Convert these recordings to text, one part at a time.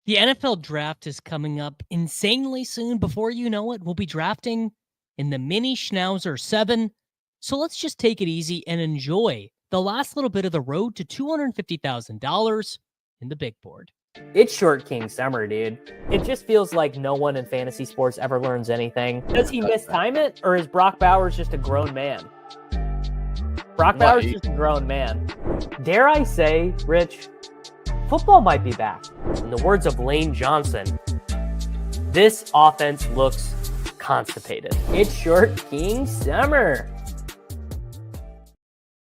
The NFL draft is coming up insanely soon. Before you know it, we'll be drafting in the Mini Schnauzer 7. So let's just take it easy and enjoy the last little bit of the road to $250,000 in the big board. It's Short King summer, dude. It just feels like no one in fantasy sports ever learns anything. Does he mistime it, or is Brock Bowers just a grown man? Brock Bowers is just a grown man. Dare I say, Rich, football might be back. In the words of Lane Johnson, this offense looks constipated. It's Short King summer.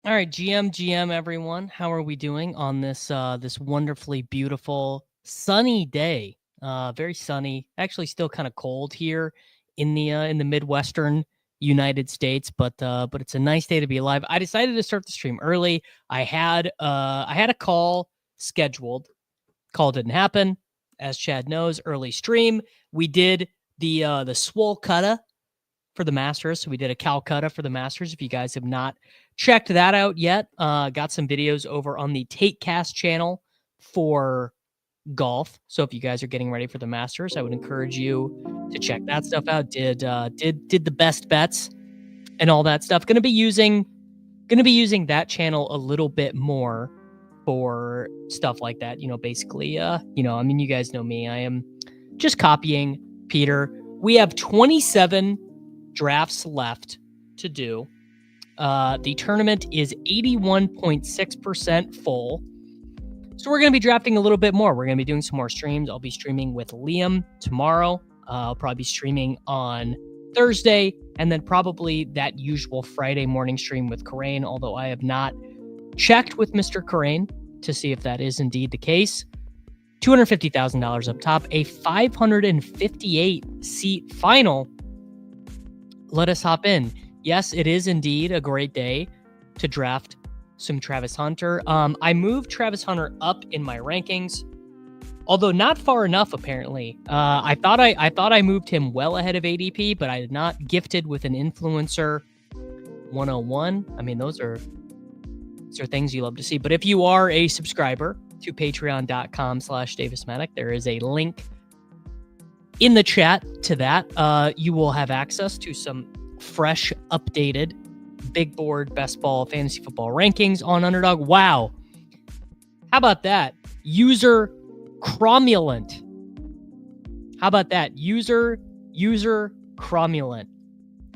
All right, GM, everyone. How are we doing on this this wonderfully beautiful sunny day? Very sunny. Actually, still kind of cold here in the Midwestern United States, but it's a nice day to be alive. I decided to start the stream early. I had a call scheduled. Call didn't happen. As Chad knows, early stream. We did the swole cutta for the Masters. So we did a Calcutta for the Masters. If you guys have not checked that out yet, got some videos over on the TakeCast channel for golf. So if you guys are getting ready for the Masters, I would encourage you to check that stuff out. Did the best bets and all that stuff. Gonna be using that channel a little bit more for stuff like that. Basically, you guys know me. I am just copying Peter. We have 27 drafts left to do. The tournament is 81.6% full. So we're going to be drafting a little bit more. We're going to be doing some more streams. I'll be streaming with Liam tomorrow. I'll probably be streaming on Thursday, and then probably that usual Friday morning stream with Karain, although I have not checked with Mr. Karain to see if that is indeed the case. $250,000 up top, a 558 seat final. Let us hop in. Yes, it is indeed a great day to draft some Travis Hunter. I moved Travis Hunter up in my rankings, although not far enough, apparently. I thought I moved him well ahead of ADP, but I did not. Gifted with an influencer 101. I mean, those are things you love to see. But if you are a subscriber to patreon.com/Davis Mattek, there is a link in the chat to that. You will have access to some fresh, updated big board best ball fantasy football rankings on Underdog. Wow. How about that? User Cromulent. How about that? User Cromulent.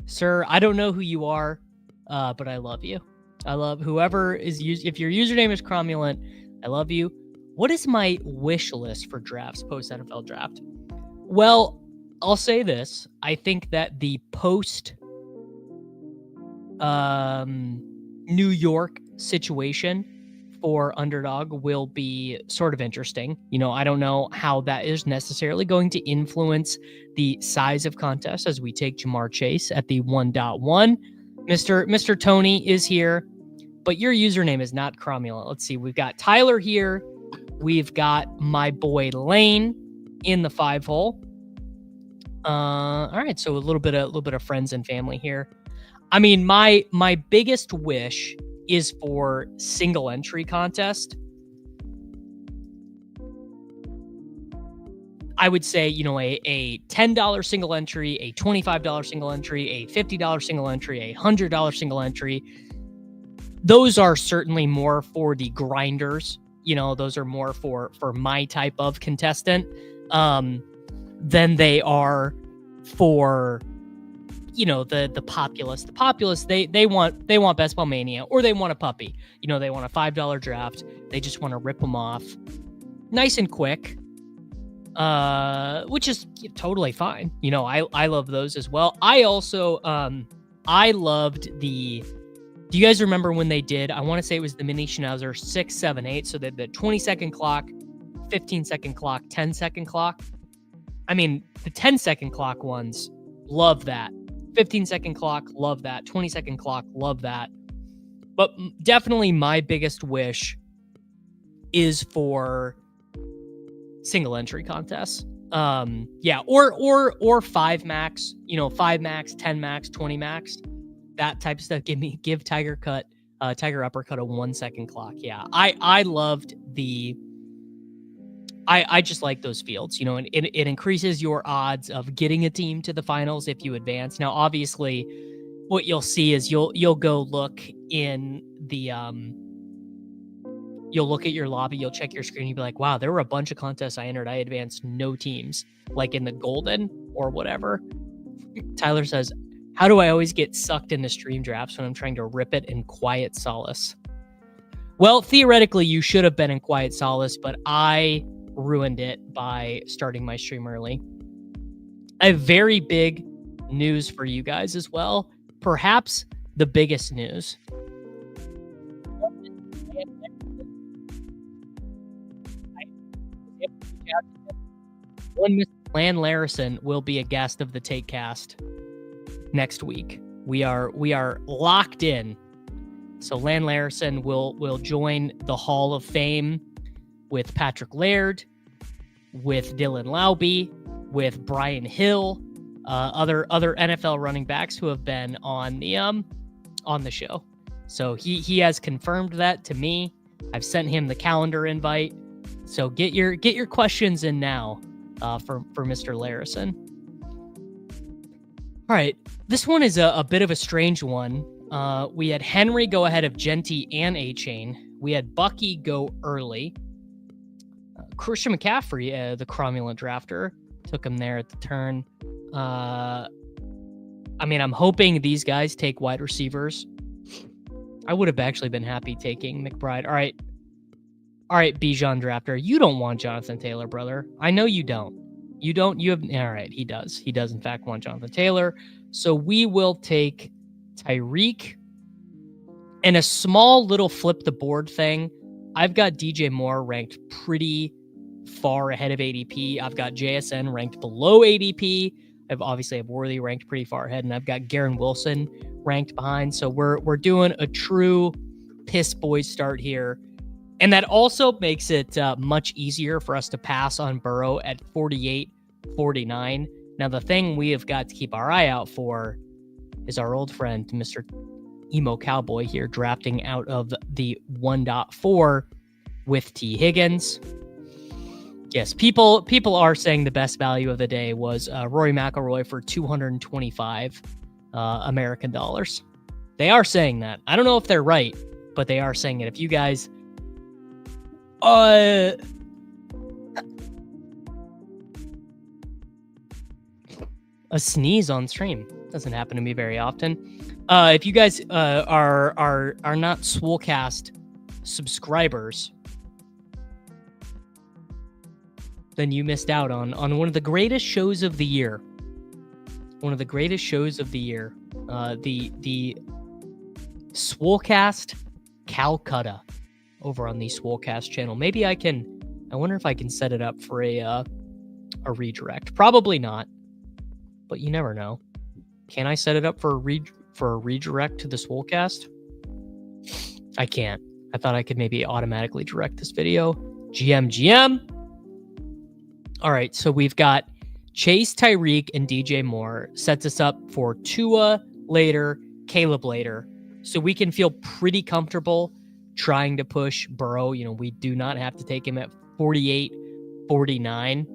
Sir, I don't know who you are, but I love you. I love whoever is if your username is Cromulent, I love you. What is my wish list for drafts post NFL draft? Well, I'll say this. I think that the post New York situation for Underdog will be sort of interesting. I don't know how that is necessarily going to influence the size of contests as we take Jamar Chase at the 1.1. Mr. Tony is here, but your username is not Cromulent. Let's see. We've got Tyler here. We've got my boy Lane in the 5-hole. All right, so a little bit of friends and family here. I mean, my biggest wish is for single entry contest. I would say, a $10 single entry, a $25 single entry, a $50 single entry, a $100 single entry. Those are certainly more for the grinders. Those are more for my type of contestant than they are for the populace. The populace, they want Best Ball Mania, or they want a puppy. They want a $5 draft. They just want to rip them off nice and quick, which is totally fine. I love those as well. I also I loved do you guys remember when they did, I want to say it was the Mini Schnauzer 6, 7, 8, so the 20-second clock, 15-second clock, 10-second clock. I mean, the 10-second clock ones, love that. 15-second clock, love that. 20-second clock, love that. But definitely my biggest wish is for single entry contests. Or 5 max, 5 max, 10 max, 20 max, that type of stuff. Give Tiger Uppercut a 1 second clock. Yeah. I loved the I just like those fields, and it increases your odds of getting a team to the finals if you advance. Now, obviously, what you'll see is you'll go look in the you'll look at your lobby, you'll check your screen, you'll be like, wow, there were a bunch of contests I entered, I advanced no teams, like in the golden or whatever. Tyler says, how do I always get sucked into stream drafts when I'm trying to rip it in quiet solace? Well, theoretically, you should have been in quiet solace, but I ruined it by starting my stream early. I have very big news for you guys as well. Perhaps the biggest news. One Mr. Lan Larison will be a guest of the Take Cast next week. We are locked in. So Lan Larison will join the Hall of Fame with Patrick Laird, with Dylan Laube, with Brian Hill, other NFL running backs who have been on the show. So he has confirmed that to me. I've sent him the calendar invite. So get your questions in now for Mr. Larison. All right, this one is a bit of a strange one. We had Henry go ahead of Genty and A-Chain. We had Bucky go early. Christian McCaffrey, the cromulent drafter, took him there at the turn. I mean, I'm hoping these guys take wide receivers. I would have actually been happy taking McBride. All right, Bijan drafter. You don't want Jonathan Taylor, brother. I know you don't. You have. All right, he does. He does, in fact, want Jonathan Taylor. So we will take Tyreek. And a small little flip the board thing. I've got DJ Moore ranked pretty far ahead of ADP. I've got JSN ranked below ADP. I've obviously have Worthy ranked pretty far ahead, and I've got Garen Wilson ranked behind. So we're doing a true piss boys start here. And that also makes it much easier for us to pass on Burrow at 48, 49. Now, the thing we have got to keep our eye out for is our old friend, Mr. Emo Cowboy here, drafting out of the 1.4 with T. Higgins. Yes, people are saying the best value of the day was Rory McIlroy for 225 American dollars. They are saying that. I don't know if they're right, but they are saying it. If you guys... a sneeze on stream doesn't happen to me very often. If you guys are not Swolecast subscribers, then you missed out on one of the greatest shows of the year. One of the greatest shows of the year. The Swolecast Calcutta over on the Swolecast channel. Maybe I wonder if I can set it up for a redirect. Probably not, but you never know. Can I set it up for a redirect to the Swolecast? I can't. I thought I could maybe automatically direct this video. GM. All right, so we've got Chase, Tyreek, and DJ Moore. Sets us up for Tua later, Caleb later. So we can feel pretty comfortable trying to push Burrow. We do not have to take him at 48, 49.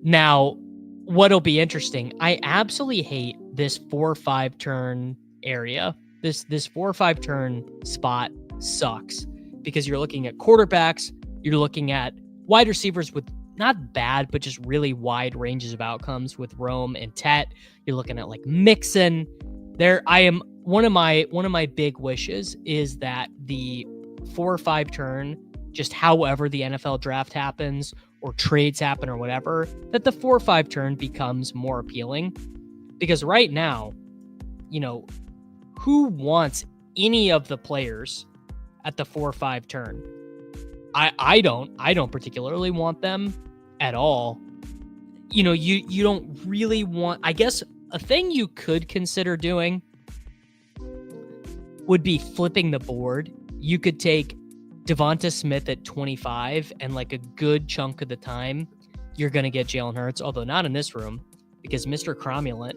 Now, what'll be interesting, I absolutely hate this 4-5 turn area. This 4-5 turn spot sucks because you're looking at quarterbacks, you're looking at wide receivers with not bad, but just really wide ranges of outcomes with Rome and Tet. You're looking at like Mixon. One of my big wishes is that the 4-5 turn, just however the NFL draft happens or trades happen or whatever, that the 4-5 turn becomes more appealing. Because right now, who wants any of the players at the 4-5 turn? I don't particularly want them at all. You don't really want, I guess a thing you could consider doing would be flipping the board. You could take Devonta Smith at 25, and like a good chunk of the time, you're going to get Jalen Hurts, although not in this room, because Mr. Cromulent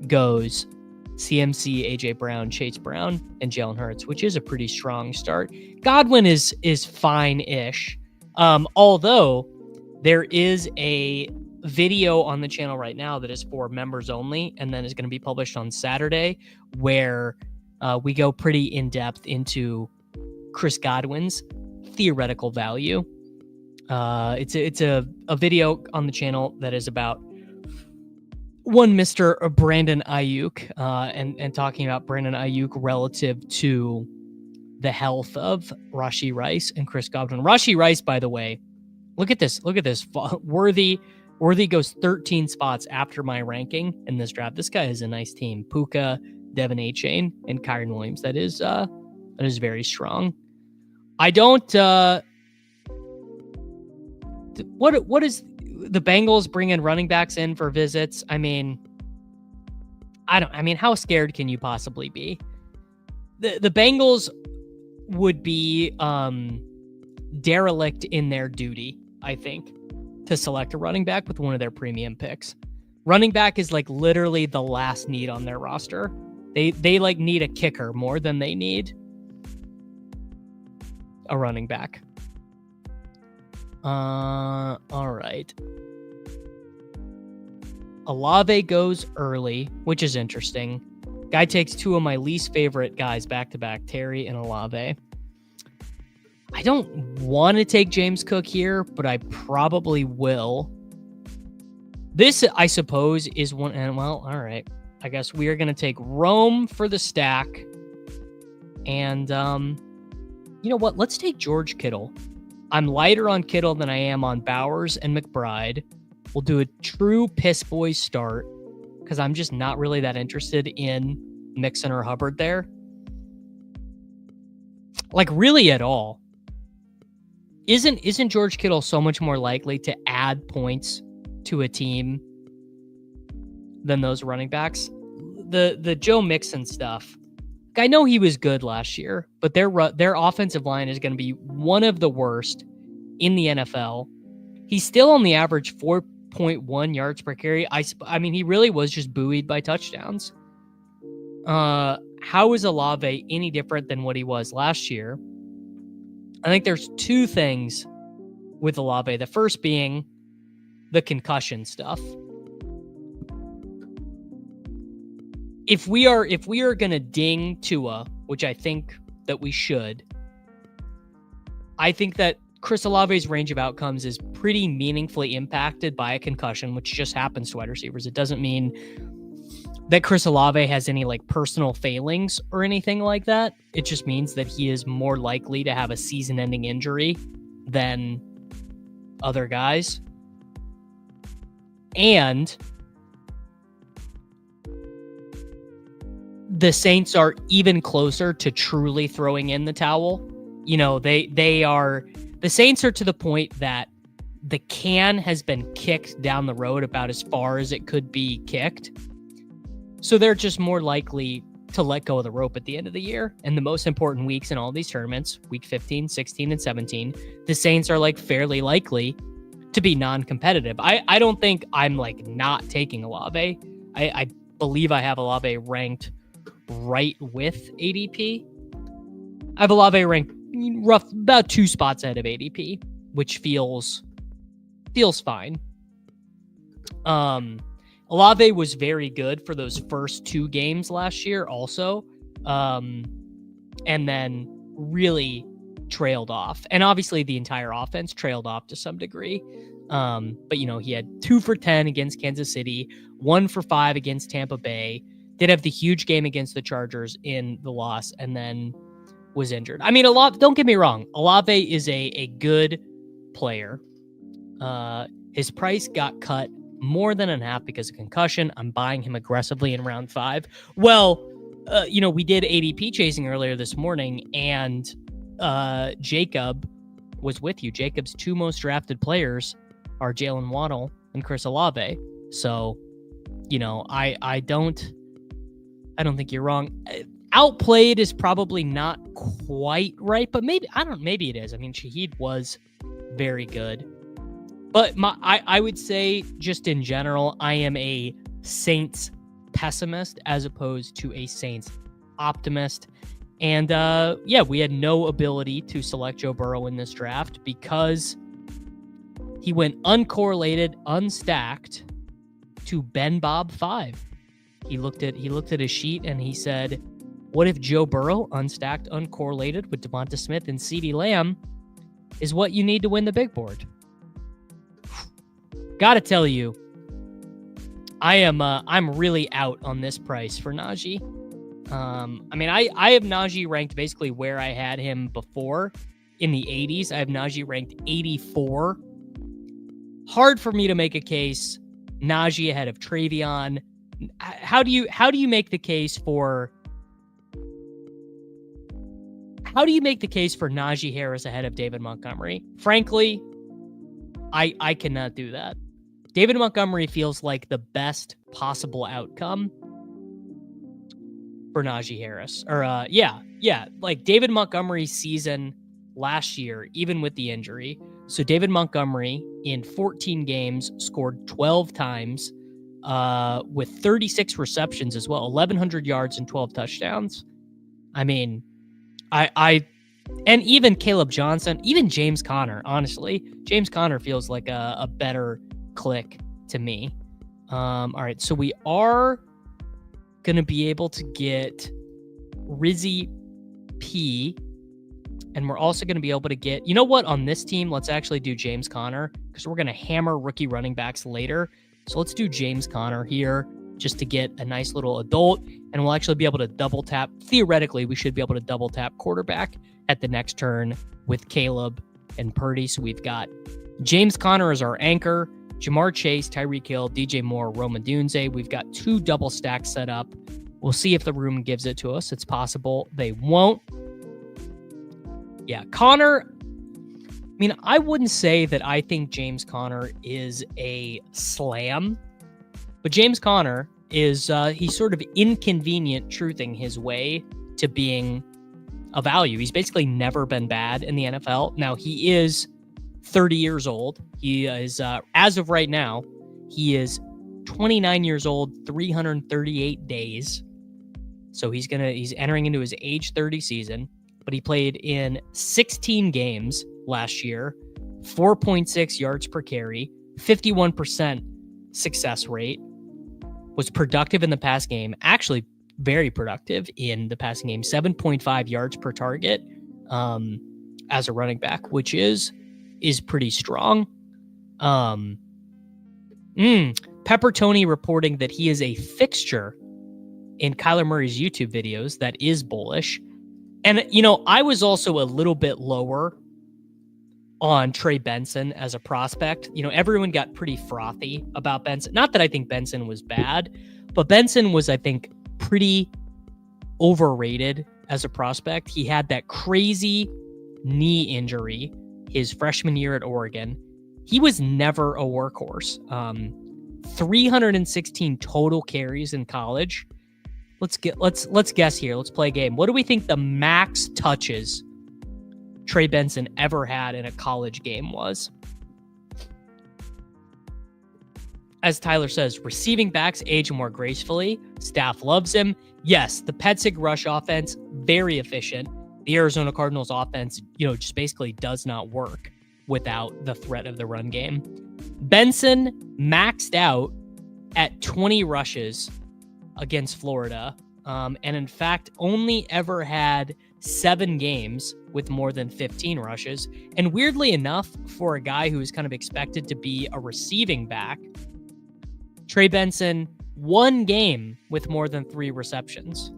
goes CMC, AJ Brown, Chase Brown, and Jalen Hurts, which is a pretty strong start. Godwin is fine-ish. Although there is a video on the channel right now that is for members only, and then is going to be published on Saturday, where we go pretty in depth into Chris Godwin's theoretical value. It's a video on the channel that is about one Mr. Brandon Ayuk, and talking about Brandon Ayuk relative to the health of Rashee Rice and Chris Godwin. Rashee Rice, by the way, look at this. Worthy goes 13 spots after my ranking in this draft. This guy has a nice team. Puka, Devin Achane, and Kyren Williams. That is very strong. I don't. What is the Bengals bringing running backs in for visits? I mean, how scared can you possibly be? The Bengals would be derelict in their duty, I think, to select a running back with one of their premium picks. Running back is like literally the last need on their roster. They like need a kicker more than they need a running back. All right. Olave goes early, which is interesting. Guy takes two of my least favorite guys back to back, Terry and Olave. I don't want to take James Cook here, but I probably will. This, I suppose, is one. And well, all right. I guess we are going to take Rome for the stack. And you know what? Let's take George Kittle. I'm lighter on Kittle than I am on Bowers and McBride. We'll do a true piss boy start because I'm just not really that interested in Mixon or Hubbard there. Like, really at all. Isn't George Kittle so much more likely to add points to a team than those running backs? The Joe Mixon stuff. I know he was good last year, but their offensive line is going to be one of the worst in the NFL. He's still on the average 4.1 yards per carry. I mean, he really was just buoyed by touchdowns. How is Olave any different than what he was last year? I think there's two things with Olave. The first being the concussion stuff. If we are going to ding Tua, which I think that we should, I think that Chris Olave's range of outcomes is pretty meaningfully impacted by a concussion, which just happens to wide receivers. It doesn't mean that Chris Olave has any like personal failings or anything like that. It just means that he is more likely to have a season-ending injury than other guys. And the Saints are even closer to truly throwing in the towel. You know, the Saints are to the point that the can has been kicked down the road about as far as it could be kicked. So they're just more likely to let go of the rope at the end of the year. And the most important weeks in all these tournaments, week 15, 16, and 17, the Saints are like fairly likely to be non-competitive. I don't think I'm like not taking Olave. I believe I have Olave ranked right with ADP. I have Olave ranked about 2 spots ahead of ADP, which feels fine. Olave was very good for those first 2 games last year also, and then really trailed off. And obviously the entire offense trailed off to some degree. But, you know, he had 2 for 10 against Kansas City, 1 for 5 against Tampa Bay, did have the huge game against the Chargers in the loss, and then was injured. I mean, don't get me wrong. Olave is a good player. His price got cut more than in half because of concussion. I'm buying him aggressively in round 5. Well, you know, we did ADP chasing earlier this morning, and Jacob was with you. Jacob's 2 most drafted players are Jalen Waddle and Chris Olave. So, you know, I don't think you're wrong. Outplayed is probably not quite right, but maybe it is. I mean, Shaheed was very good. But I would say, just in general, I am a Saints pessimist as opposed to a Saints optimist. And yeah, we had no ability to select Joe Burrow in this draft because He went uncorrelated, unstacked to Ben Bob 5. He looked at his sheet and he said, what if Joe Burrow, unstacked, uncorrelated with Devonta Smith and CeeDee Lamb, is what you need to win the big board? Gotta tell you, I'm really out on this price for Najee. I mean, I have Najee ranked basically where I had him before in the 80s. I have Najee ranked 84. Hard for me to make a case Najee ahead of Travion. How do you make the case for Najee Harris ahead of David Montgomery? Frankly, I cannot do that. David Montgomery feels like the best possible outcome for Najee Harris. Or like David Montgomery's season last year, even with the injury. So David Montgomery in 14 games scored 12 times with 36 receptions as well, 1,100 yards and 12 touchdowns. I mean, and even Caleb Johnson, even James Conner, honestly, James Conner feels like a better click to me. All right, so we are going to be able to get Rizzy P, and we're also going to be able to get, you know what, on this team, let's actually do James Conner, because we're going to hammer rookie running backs later. So let's do James Conner here just to get a nice little adult, and we'll actually be able to double tap. Theoretically, we should be able to double tap quarterback at the next turn with Caleb and Purdy. So we've got James Conner as our anchor, Jamar Chase, Tyreek Hill, DJ Moore, Rome Odunze. We've got 2 double stacks set up. We'll see if the room gives it to us. It's possible they won't. Yeah, Conner, I mean, I wouldn't say that I think James Conner is a slam, but James Conner is, he's sort of inconvenient truthing his way to being a value. He's basically never been bad in the NFL. Now, he is 30 years old. He is, as of right now, he is 29 years old, 338 days. So he's entering into his age 30 season, but he played in 16 games last year, 4.6 yards per carry, 51% success rate, was productive in the pass game, actually very productive in the passing game, 7.5 yards per target as a running back, which is pretty strong. Pepper Tony reporting that he is a fixture in Kyler Murray's YouTube videos. That is bullish. And, you know, I was also a little bit lower on Trey Benson as a prospect. You know, everyone got pretty frothy about Benson. Not that I think Benson was bad, but Benson was, I think, pretty overrated as a prospect. He had that crazy knee injury his freshman year at Oregon. He was never a workhorse. 316 total carries in college. Let's guess here. Let's play a game. What do we think the max touches Trey Benson ever had in a college game was? As Tyler says, receiving backs age more gracefully. Staff loves him. Yes, the Petzig rush offense, very efficient. The Arizona Cardinals offense, you know, just basically does not work without the threat of the run game. Benson maxed out at 20 rushes against Florida, and in fact only ever had 7 games with more than 15 rushes. And weirdly enough, for a guy who is kind of expected to be a receiving back, Trey Benson, 1 game with more than 3 receptions.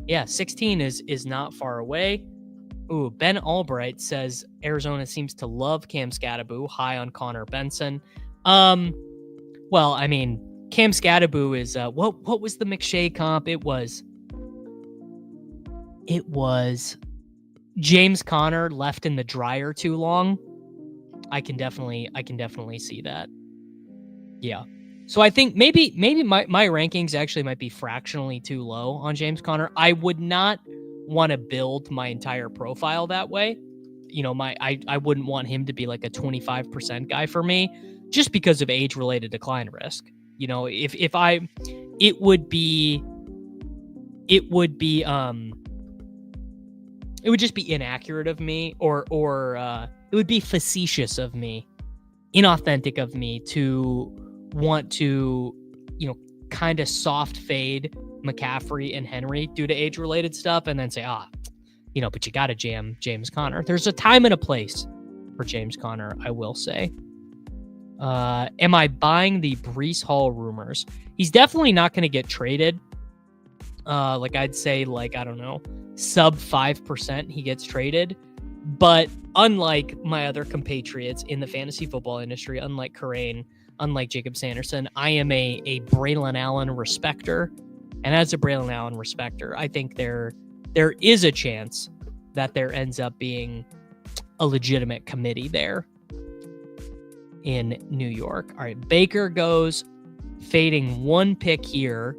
Yeah, 16 is not far away. Ooh, Ben Albright says Arizona seems to love Cam Skattebo, high on Connor Benson. Well, I mean, Cam Skattebo is what was the McShay comp? It was James Conner left in the dryer too long. I can definitely see that. Yeah. So I think maybe my rankings actually might be fractionally too low on James Conner. I would not want to build my entire profile that way. You know, I wouldn't want him to be like a 25% guy for me, just because of age-related decline risk. You know, it would just be inaccurate of me, or it would be facetious of me inauthentic of me to want to, kind of soft fade McCaffrey and Henry due to age-related stuff and then say, but you got to jam James Conner. There's a time and a place for James Conner, I will say. Am I buying the Breece Hall rumors? He's definitely not going to get traded. I'd say, I don't know, sub 5% he gets traded. But unlike my other compatriots in the fantasy football industry, unlike Karain, unlike Jacob Sanderson, I am a Braelon Allen respecter. And as a Braelon Allen respecter, I think there is a chance that there ends up being a legitimate committee there in New York. All right, Baker goes, fading one pick here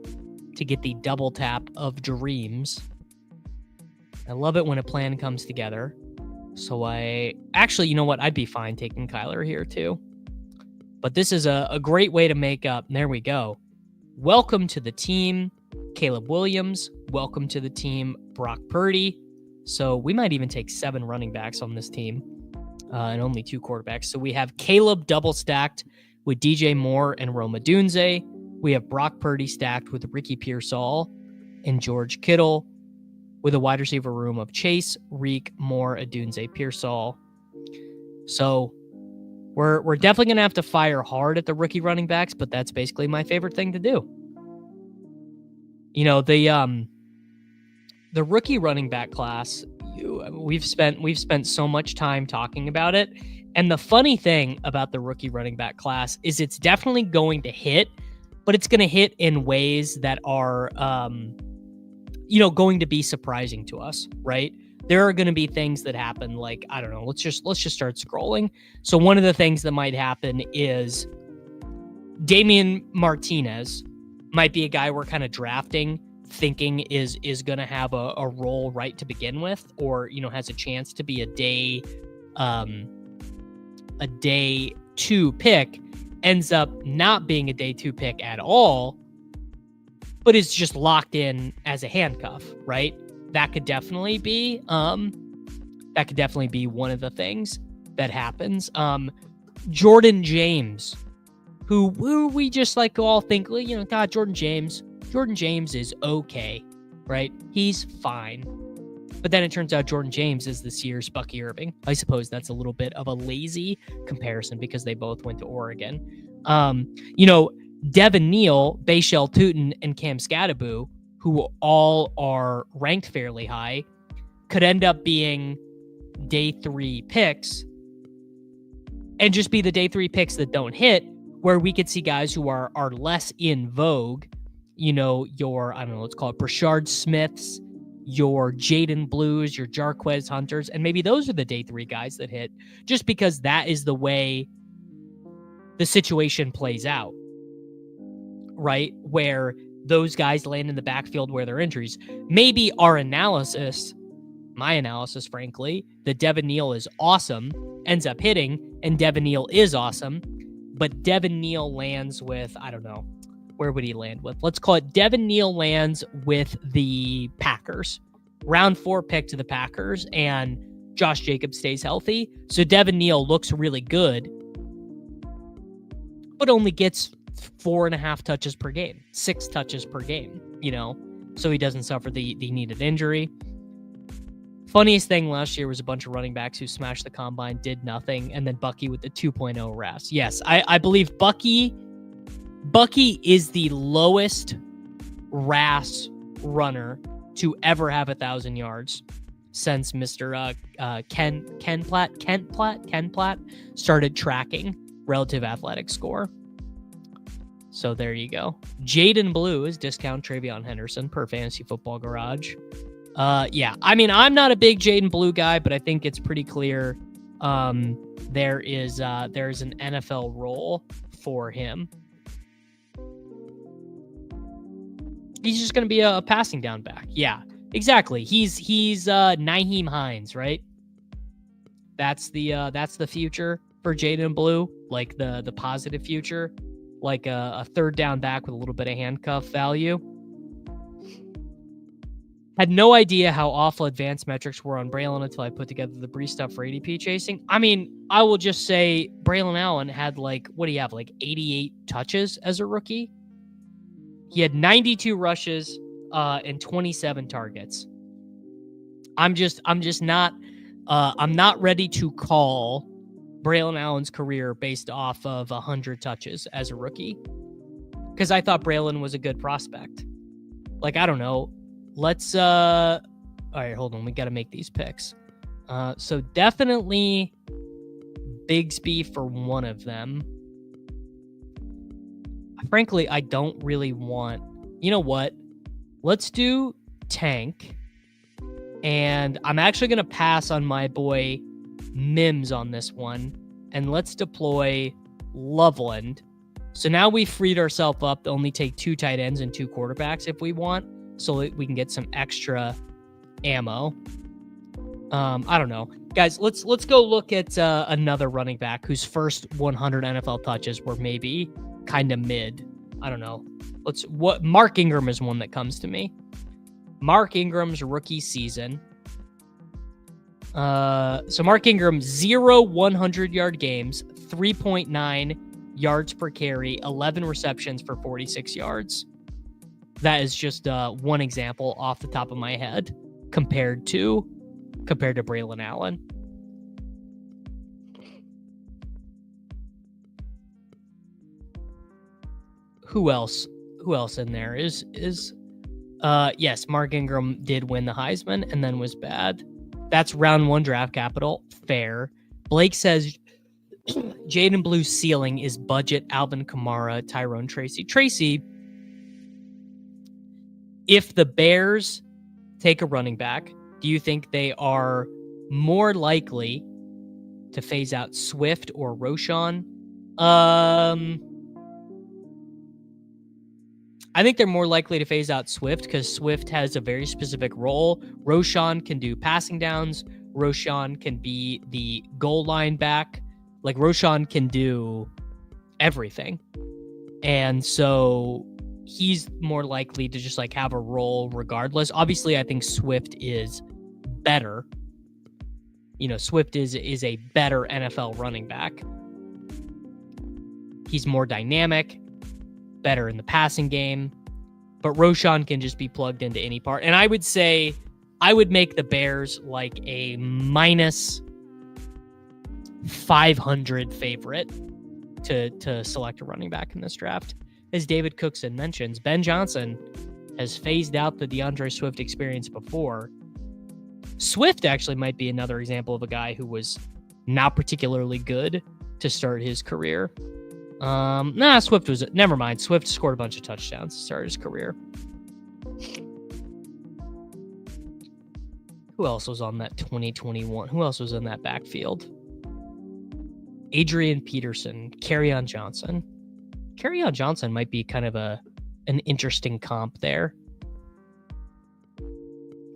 to get the double tap of dreams. I love it when a plan comes together. So you know what? I'd be fine taking Kyler here too. But this is a great way to make up. And there we go. Welcome to the team, Caleb Williams. Welcome to the team, Brock Purdy. So we might even take 7 running backs on this team and only 2 quarterbacks. So we have Caleb double stacked with DJ Moore and Rome Odunze. We have Brock Purdy stacked with Ricky Pearsall and George Kittle, with a wide receiver room of Chase, Reek, Moore, Odunze, Pearsall. So we're definitely going to have to fire hard at the rookie running backs, but that's basically my favorite thing to do. The rookie running back class, we've spent so much time talking about it. And the funny thing about the rookie running back class is it's definitely going to hit, but it's going to hit in ways that are going to be surprising to us, right? There are going to be things that happen, like, I don't know, let's just start scrolling. So one of the things that might happen is Damian Martinez might be a guy we're kind of drafting, thinking is going to have a role right to begin with, or, has a chance to be a day 2 pick, ends up not being a day 2 pick at all, but is just locked in as a handcuff, right? That could definitely be one of the things that happens. Jordan James, who we just all think, God, Jordan James is okay, right? He's fine. But then it turns out Jordan James is this year's Bucky Irving. I suppose that's a little bit of a lazy comparison because they both went to Oregon. Devin Neal, Bashel Tutin, and Cam Scadaboo, who all are ranked fairly high, could end up being day 3 picks and just be the day 3 picks that don't hit, where we could see guys who are less in vogue, your, I don't know, let's call it Brashard Smiths, your Jaden Blues, your Jarquez Hunters, and maybe those are the day 3 guys that hit, just because that is the way the situation plays out. Right, where those guys land in the backfield where they're injuries. Maybe my analysis, frankly, that Devin Neal is awesome, ends up hitting, and Devin Neal is awesome, but Devin Neal lands with, I don't know, where would he land with? Let's call it Devin Neal lands with the Packers. Round 4 pick to the Packers, and Josh Jacobs stays healthy. So Devin Neal looks really good, but only gets 4.5 touches per game, 6 touches per game, so he doesn't suffer the needed injury. Funniest thing last year was a bunch of running backs who smashed the combine, did nothing, and then Bucky with the 2.0 RAS. Yes, I believe Bucky is the lowest RAS runner to ever have 1,000 yards since Mr. Ken Platt started tracking relative athletic score. So there you go. Jaden Blue is discount Travion Henderson per Fantasy Football Garage. Yeah, I mean, I'm not a big Jaden Blue guy, but I think it's pretty clear there is an NFL role for him. He's just going to be a passing down back. Yeah, exactly. He's Nyheim Hines, right? That's the future for Jaden Blue, like the positive future. Like a third down back with a little bit of handcuff value. Had no idea how awful advanced metrics were on Braelon until I put together the Bree stuff for ADP chasing. I mean, I will just say Braelon Allen had what do you have? 88 touches as a rookie. He had 92 rushes and 27 targets. I'm not ready to call Braelon Allen's career based off of 100 touches as a rookie, because I thought Braelon was a good prospect. I don't know. Let's all right, hold on. We got to make these picks. So definitely Bigsby for one of them. Frankly, I don't really want, you know what? Let's do Tank. And I'm actually going to pass on my boy Mims on this one. And let's deploy Loveland. So now we freed ourselves up to only take 2 tight ends and 2 quarterbacks if we want, so that we can get some extra ammo. I don't know. Guys, let's go look at another running back whose first 100 NFL touches were maybe kind of mid. I don't know. Mark Ingram is one that comes to me. Mark Ingram's rookie season. So Mark Ingram, 0 100-yard games, 3.9 yards per carry, 11 receptions for 46 yards. That is just one example off the top of my head compared to Braelon Allen. Who else in there is yes, Mark Ingram did win the Heisman and then was bad. That's round 1 draft capital. Fair. Blake says Jaden Blue's ceiling is budget Alvin Kamara, Tyrone Tracy. Tracy, if the Bears take a running back, do you think they are more likely to phase out Swift or Roschon? I think they're more likely to phase out Swift because Swift has a very specific role. Roschon can do passing downs. Roschon can be the goal line back. Roschon can do everything. And so he's more likely to just have a role regardless. Obviously, I think Swift is better. Swift is a better NFL running back. He's more dynamic, better in the passing game, but Roschon can just be plugged into any part. And I would say I would make the Bears a minus 500 favorite to select a running back in this draft. As David Cookson mentions, Ben Johnson has phased out the DeAndre Swift experience before. Swift actually might be another example of a guy who was not particularly good to start his career. Swift was... Never mind. Swift scored a bunch of touchdowns to start his career. Who else was on that 2021? Who else was in that backfield? Adrian Peterson, Kerryon Johnson. Kerryon Johnson might be kind of an interesting comp there.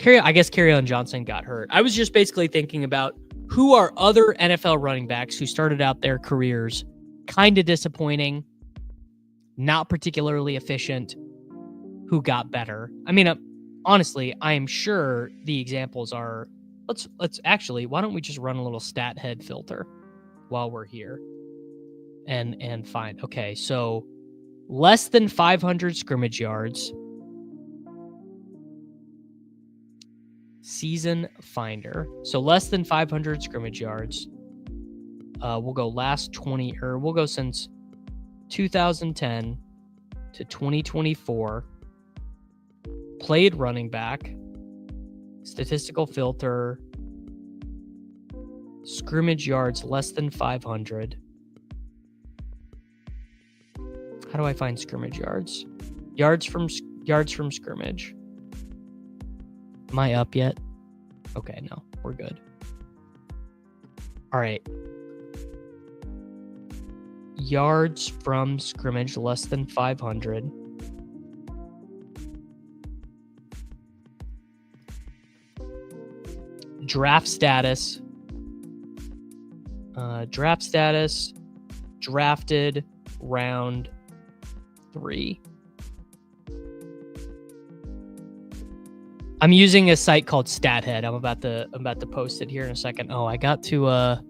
I guess Kerryon Johnson got hurt. I was just basically thinking about who are other NFL running backs who started out their careers kind of disappointing, not particularly efficient, who got better. I mean, honestly, I am sure the examples are... Let's actually, why don't we just run a little stat head filter while we're here and find... Okay, so less than 500 scrimmage yards. Season finder. So less than 500 scrimmage yards. We'll go last 20, or we'll go since 2010 to 2024. Played running back. Statistical filter. Scrimmage yards less than 500. How do I find scrimmage yards? Yards from scrimmage. Am I up yet? Okay, no, we're good. All right. Yards from scrimmage less than 500. Draft status. Drafted round 3. I'm using a site called StatHead. I'm about to post it here in a second. Oh, I got to I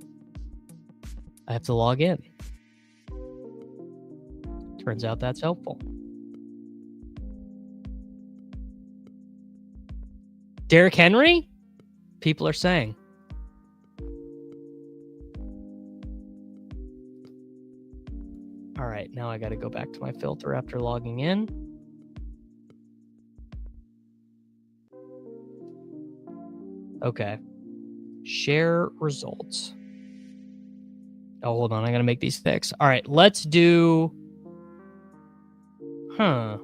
have to log in. Turns out that's helpful. Derrick Henry? People are saying. All right, now I got to go back to my filter after logging in. Okay. Share results. Oh, hold on. I got to make these fix. All right, let's do... You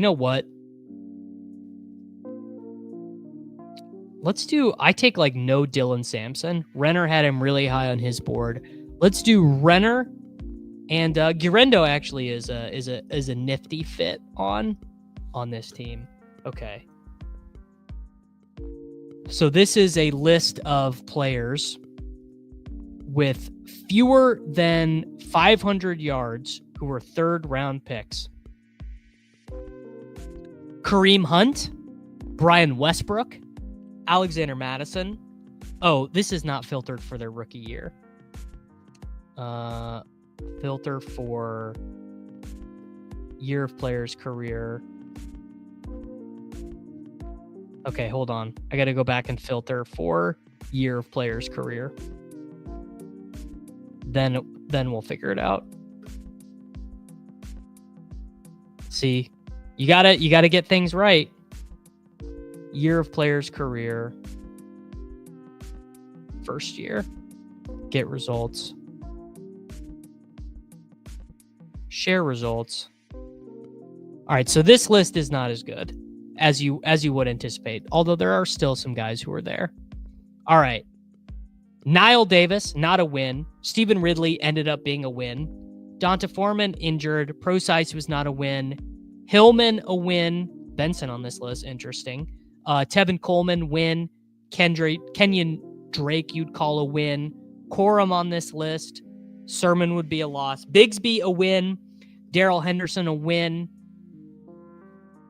know what? Let's do... I take like no Dylan Sampson. Renner had him really high on his board. Let's do Renner, and Guerrero actually is a nifty fit on this team. Okay. So this is a list of players with fewer than 500 yards who were third-round picks. Kareem Hunt, Brian Westbrook, Alexander Madison. Oh, this is not filtered for their rookie year. Filter for year of player's career. Okay, hold on. I got to go back and filter for year of player's career. Then we'll figure it out. See, you gotta get things right. Year of player's career. First year. Get results. Share results. All right, so this list is not as good as you would anticipate, although there are still some guys who are there. All right. Niall Davis, not a win. Stephen Ridley ended up being a win. Donta Foreman injured. Procise was not a win. Hillman, a win. Benson on this list, interesting. Tevin Coleman, win. Kenyon Drake, you'd call a win. Corum on this list. Sermon would be a loss. Bigsby, a win. Darrell Henderson, a win.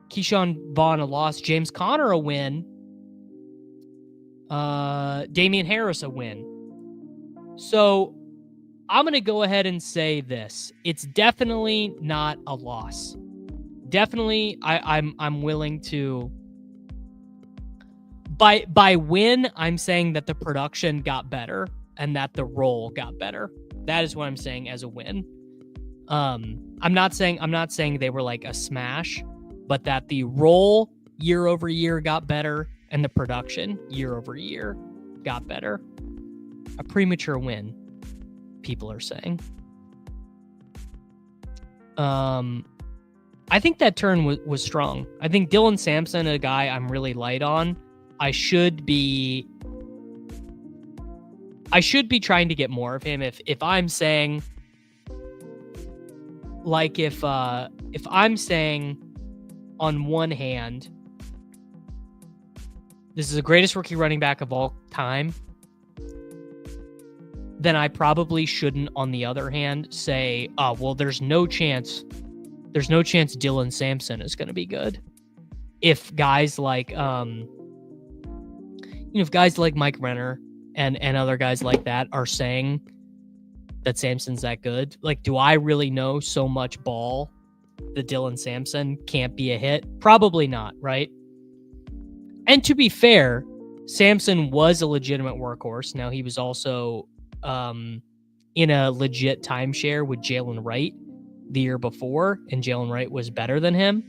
Keyshawn Vaughn, a loss. James Conner, a win. Damian Harris, a win. So I'm going to go ahead and say this. It's definitely not a loss. Definitely, I'm willing to... By win, I'm saying that the production got better and that the role got better. That is what I'm saying as a win. I'm not saying they were like a smash, but that the role year over year got better and the production year over year got better. A premature win, people are saying. I think that turn was strong. I think Dylan Sampson, a guy I'm really light on. I should be trying to get more of him. If I'm saying, like, if I'm saying on one hand, this is the greatest rookie running back of all time, then I probably shouldn't, on the other hand, say, oh, well, there's no chance Dylan Sampson is going to be good. If guys like, if guys like Mike Renner and other guys like that are saying that Sampson's that good, like, do I really know so much ball that Dylan Sampson can't be a hit? Probably not, right? And to be fair, Sampson was a legitimate workhorse. Now, he was also in a legit timeshare with Jalen Wright the year before, and Jalen Wright was better than him.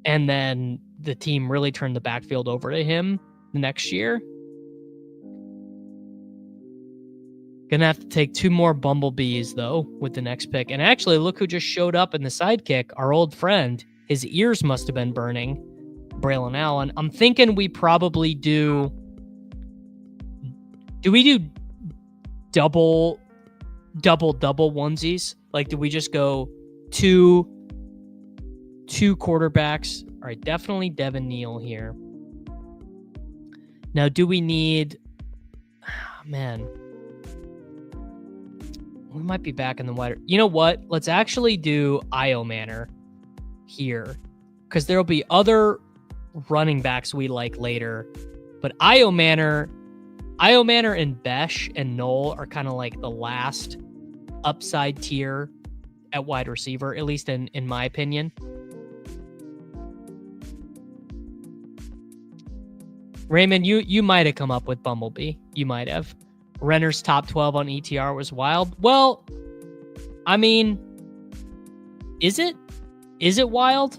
And then the team really turned the backfield over to him the next year. Gonna have to take 2 more bumblebees, though, with the next pick. And actually, look who just showed up in the sidekick, our old friend. His ears must have been burning. Braelon Allen. I'm thinking we probably do we do double onesies? Like, do we just go two quarterbacks? All right, definitely Devin Neal here. Now, do we need... man. We might be back in the wider... You know what? Let's actually do Io Manor here. because there'll be other running backs we like later. But Io Manor and Besh and Knoll are kind of like the last upside tier at wide receiver, at least in my opinion. Raymond, you might have come up with Bumblebee. You might have. Renner's top 12 on ETR was wild. Well, I mean, is it wild?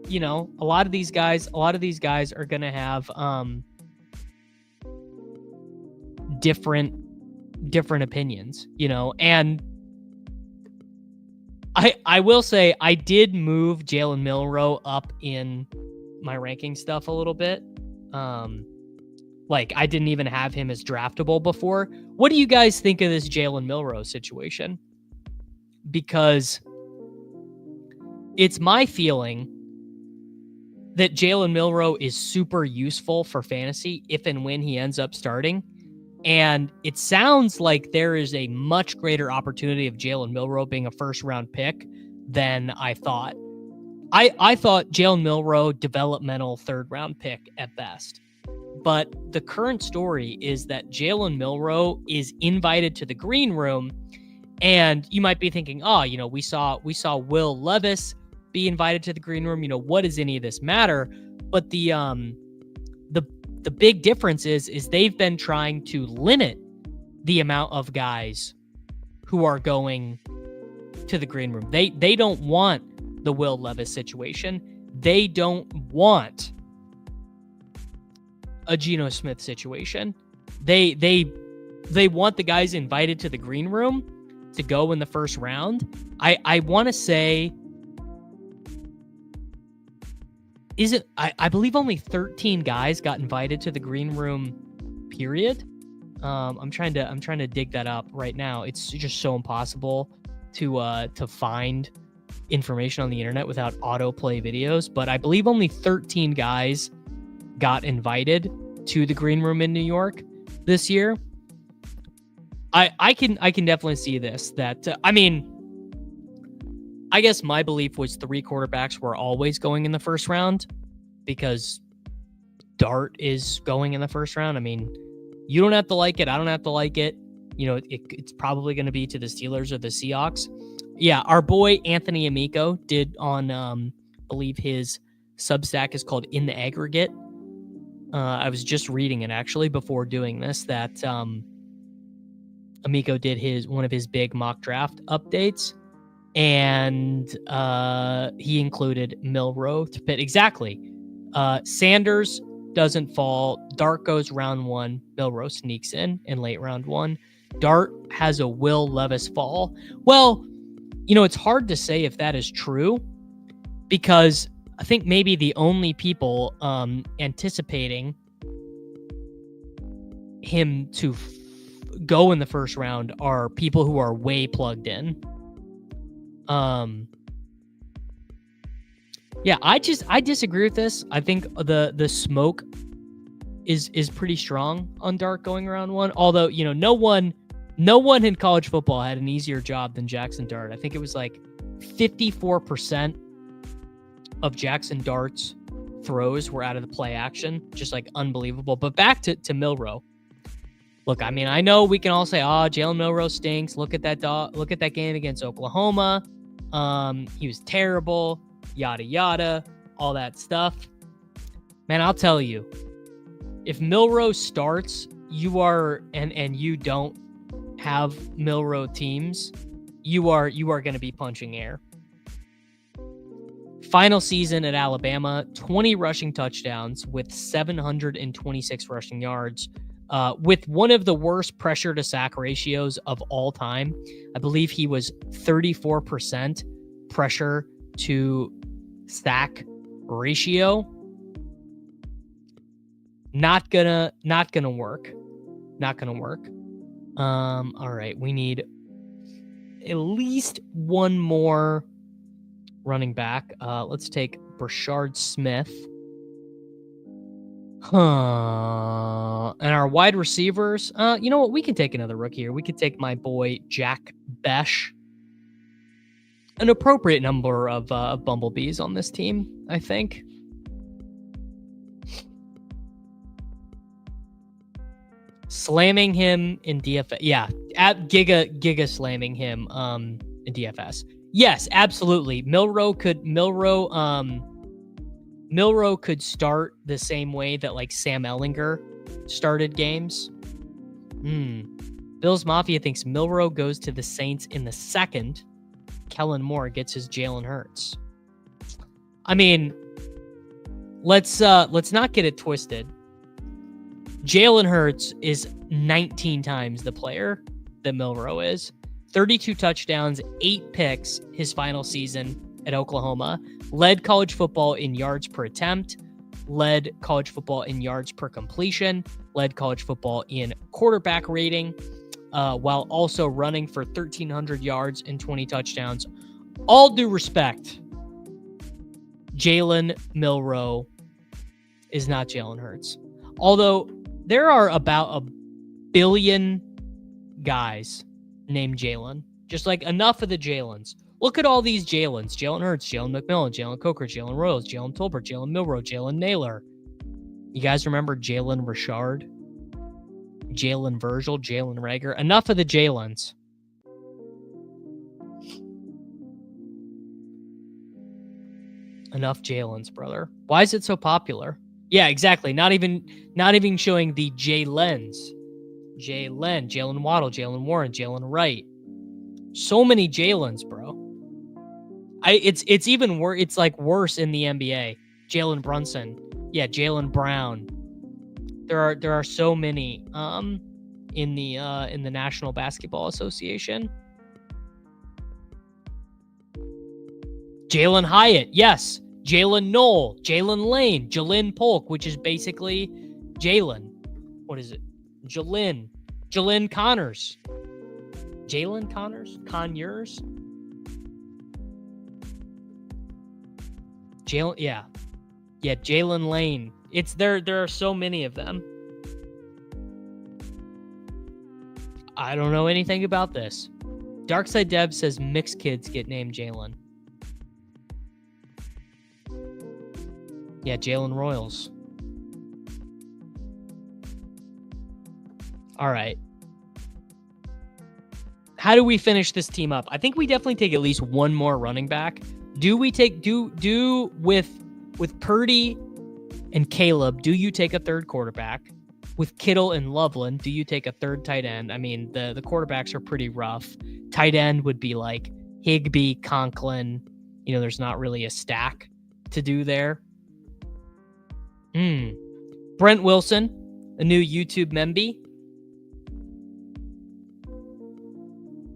You know, a lot of these guys are going to have different opinions, you know. And I will say I did move Jalen Milroe up in my ranking stuff a little bit. Like, I didn't even have him as draftable before. What do you guys think of this Jalen Milroe situation? Because it's my feeling that Jalen Milroe is super useful for fantasy if and when he ends up starting. And it sounds like there is a much greater opportunity of Jalen Milroe being a first-round pick than I thought. I thought Jalen Milroe, developmental third-round pick at best. But the current story is that Jalen Milroe is invited to the green room, and you might be thinking, oh, you know, we saw Will Levis be invited to the green room. You know, what does any of this matter? But the big difference is they've been trying to limit the amount of guys who are going to the green room. They don't want the Will Levis situation. They don't want a Geno Smith situation. They want the guys invited to the green room to go in the first round. I want to say, I believe only 13 guys got invited to the green room, period. I'm trying to dig that up right now. It's just so impossible to find information on the internet without autoplay videos, but I believe only 13 guys got invited to the green room in New York this year. I can definitely see this, that I mean, I guess my belief was 3 quarterbacks were always going in the first round because Dart is going in the first round. I mean, you don't have to like it. I don't have to like it. You know, it's probably going to be to the Steelers or the Seahawks. Yeah, our boy Anthony Amico did on, believe his Substack is called In the Aggregate. I was just reading it actually before doing this, that Amico did one of his big mock draft updates, and he included Milroe to pit. Exactly. Sanders doesn't fall. Dart goes round 1. Milroe sneaks in late round 1. Dart has a Will Levis fall. Well, you know, it's hard to say if that is true, because I think maybe the only people anticipating him to go in the first round are people who are way plugged in. Yeah, I disagree with this. I think the smoke is pretty strong on Dart going around 1. Although, you know, no one in college football had an easier job than Jackson Dart. I think it was like 54% of Jackson Dart's throws were out of the play action. Just like unbelievable. But back to Milroe. Look, I mean, I know we can all say, "Oh, Jalen Milroe stinks. Look at that game against Oklahoma. He was terrible. Yada yada, all that stuff." Man, I'll tell you, if Milroe starts, you are and you don't have Milroe teams, you are going to be punching air. Final season at Alabama, 20 rushing touchdowns with 726 rushing yards. With one of the worst pressure to sack ratios of all time. I believe he was 34% pressure to sack ratio. Not gonna work. Not gonna work. All right, we need at least one more running back. Let's take Brashard Smith. And our wide receivers, you know what? We can take another rookie here. We could take my boy Jack Besh. an appropriate number of bumblebees on this team, I think. Slamming him in DFS. Yeah, at Giga slamming him in DFS. Yes, absolutely. Milroe could start the same way that like Sam Ehlinger started games. Bills Mafia thinks Milroe goes to the Saints in the second. Kellen Moore gets his Jalen Hurts. I mean, let's not get it twisted. Jalen Hurts is 19 times the player that Milroe is. 32 touchdowns, 8 picks his final season at Oklahoma. Led college football in yards per attempt. Led college football in yards per completion. Led college football in quarterback rating. While also running for 1,300 yards and 20 touchdowns. All due respect, Jalen Milroe is not Jalen Hurts. Although there are about 1 billion guys named Jalen. Just like enough of the Jalens. Look at all these Jalens. Jalen Hurts, Jalen McMillan, Jalen Coker, Jalen Royals, Jalen Tolbert, Jalen Milroe, Jalen Naylor. You guys remember Jalen Richard? Jalen Virgil, Jalen Rager. Enough of the Jalens. Enough Jalens, brother. Why is it so popular? Yeah, exactly. Not even showing the Jalens. Jalen Waddle, Jalen Warren, Jalen Wright. So many Jalens, bro. It's even worse. It's like worse in the NBA. Jalen Brunson. Yeah, Jalen Brown. There are so many in the National Basketball Association. Jalen Hyatt, yes. Jalen Knoll, Jalen Lane, Jalen Polk, which is basically Jalen. What is it? Jalen Connors. Jalen Connors? Conyers? Jalen, yeah. Yeah, Jalen Lane. It's there are so many of them. I don't know anything about this. Darkside Dev says mixed kids get named Jalen. Yeah, Jalen Royals. All right. How do we finish this team up? I think we definitely take at least one more running back. Do we take with Purdy and Caleb, do you take a third quarterback? With Kittle and Loveland, do you take a third tight end? I mean, the quarterbacks are pretty rough. Tight end would be like Higbee, Conklin. You know, there's not really a stack to do there. Brent Wilson, a new YouTube member.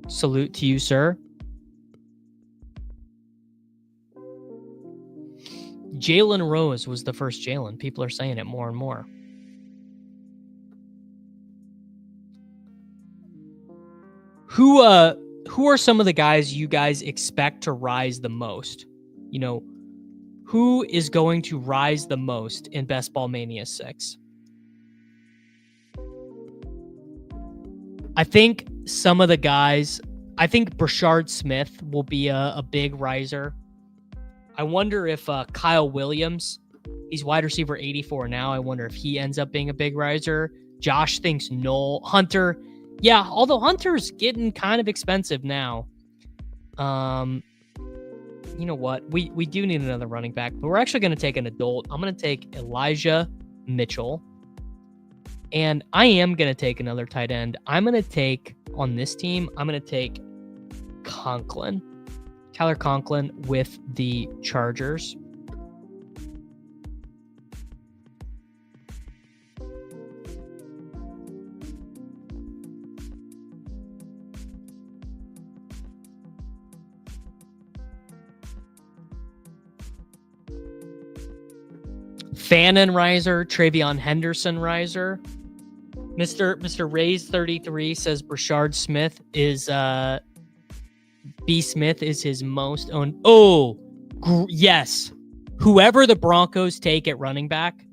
Salute to you, sir. Jalen Rose was the first Jalen. People are saying it more and more. Who are some of the guys you guys expect to rise the most? You know, who is going to rise the most in Best Ball Mania 6? I think some of the guys, I think Brashard Smith will be a big riser. I wonder if Kyle Williams, he's wide receiver 84 now. I wonder if he ends up being a big riser. Josh thinks Noel. Hunter, yeah, although Hunter's getting kind of expensive now. You know what? We do need another running back, but we're actually going to take an adult. I'm going to take Elijah Mitchell. And I am going to take another tight end. I'm going to take, on this team, I'm going to take Conklin. Tyler Conklin with the Chargers. Fannin riser, Travion Henderson riser. Mr. Rays 33 says Brashard Smith is B. Smith is his most owned. Yes. Whoever the Broncos take at running back,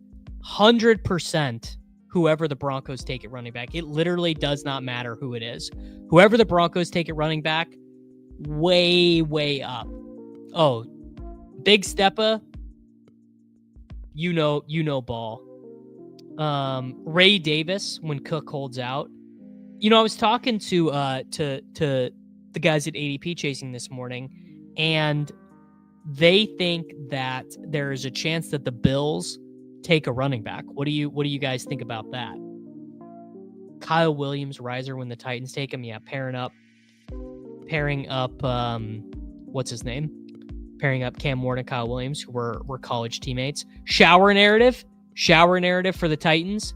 100% whoever the Broncos take at running back. It literally does not matter who it is. Whoever the Broncos take at running back, way up. Oh, Big Steppa, you know Ball. Ray Davis when Cook holds out. I was talking to the guys at ADP Chasing this morning, and they think that there is a chance that the Bills take a running back. What do you guys think about that? Kyle Williams, riser when the Titans take him. Yeah, pairing up what's his name? Pairing up Cam Ward and Kyle Williams, who were college teammates. Shower narrative for the Titans.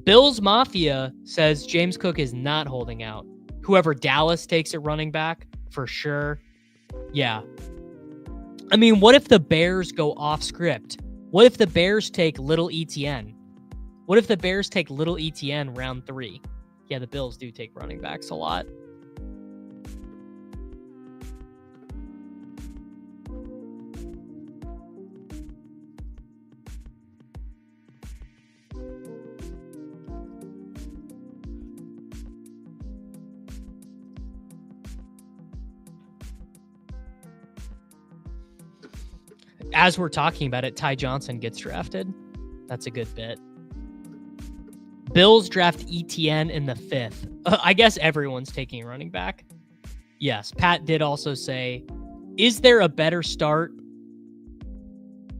Bills Mafia says James Cook is not holding out. Whoever Dallas takes at running back, for sure. Yeah. I mean, what if the Bears go off script? What if the Bears take Little ETN? What if the Bears take Little ETN round 3? Yeah, the Bills do take running backs a lot. As we're talking about it, Ty Johnson gets drafted. That's a good bit. Bills draft ETN in the 5th. I guess everyone's taking a running back. Yes, Pat did also say, is there a better start?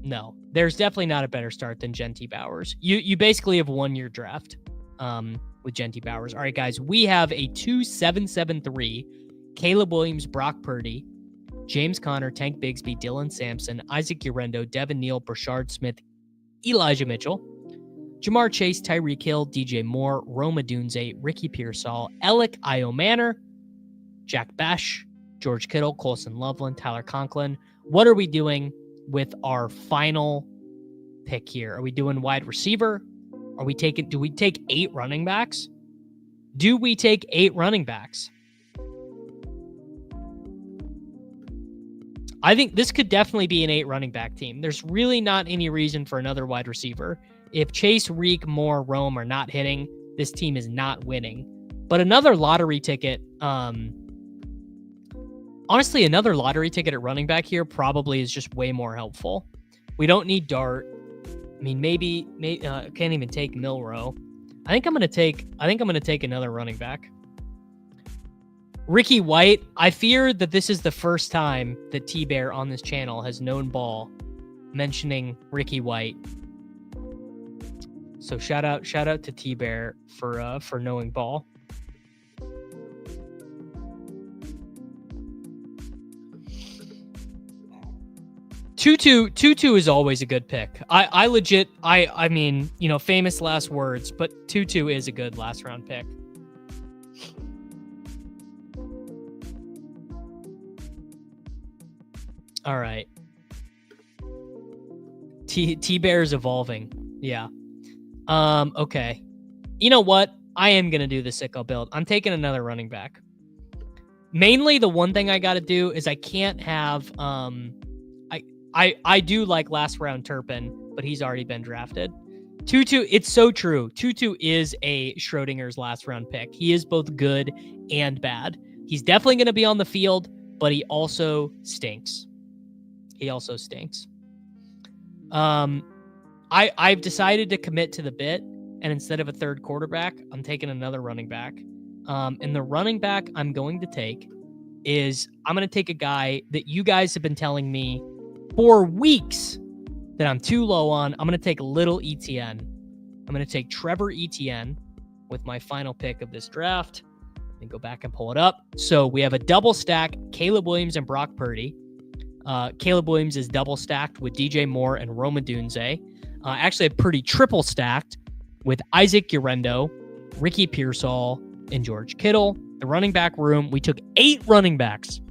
No, there's definitely not a better start than Genty Bowers. You basically have 1 year draft with Genty Bowers. All right, guys, we have a 2-7-7-3. Caleb Williams, Brock Purdy, James Conner, Tank Bigsby, Dylan Sampson, Isaac Urendo, Devin Neal, Brashard Smith, Elijah Mitchell, Jamar Chase, Tyreek Hill, DJ Moore, Roma Dunze, Ricky Pearsall, Alec Iomanner, Jack Bash, George Kittle, Colson Loveland, Tyler Conklin. What are we doing with our final pick here? Are we doing wide receiver? Do we take 8 running backs? Do we take 8 running backs? I think this could definitely be an 8 running back team. There's really not any reason for another wide receiver. If Chase, Reek, Moore, Rome are not hitting, this team is not winning. But another lottery ticket, honestly, another lottery ticket at running back here probably is just way more helpful. We don't need Dart. I mean, maybe can't even take Milroe. I think I'm gonna take another running back. Ricky White. I fear that this is the first time that T-Bear on this channel has known Ball mentioning Ricky White. So shout out to T-Bear for knowing Ball. Tutu is always a good pick. I mean, famous last words, but Tutu is a good last round pick. All right. T-Bear's evolving. Yeah. Okay. You know what? I am going to do the sicko build. I'm taking another running back. Mainly the one thing I got to do is I can't have, I do like last round Turpin, but he's already been drafted. Tutu, it's so true. Tutu is a Schrodinger's last round pick. He is both good and bad. He's definitely going to be on the field, but he also stinks. I've decided to commit to the bit, and instead of a third quarterback, I'm taking another running back. And the running back I'm going to take is I'm going to take a guy that you guys have been telling me for weeks that I'm too low on. I'm going to take Little ETN. I'm going to take Trevor Etienne with my final pick of this draft. And go back and pull it up. So we have a double stack, Caleb Williams and Brock Purdy. Caleb Williams is double stacked with DJ Moore and Roma Dunze. Actually, a pretty triple stacked with Isaac Urendo, Ricky Pearsall, and George Kittle. The running back room, we took 8 running backs.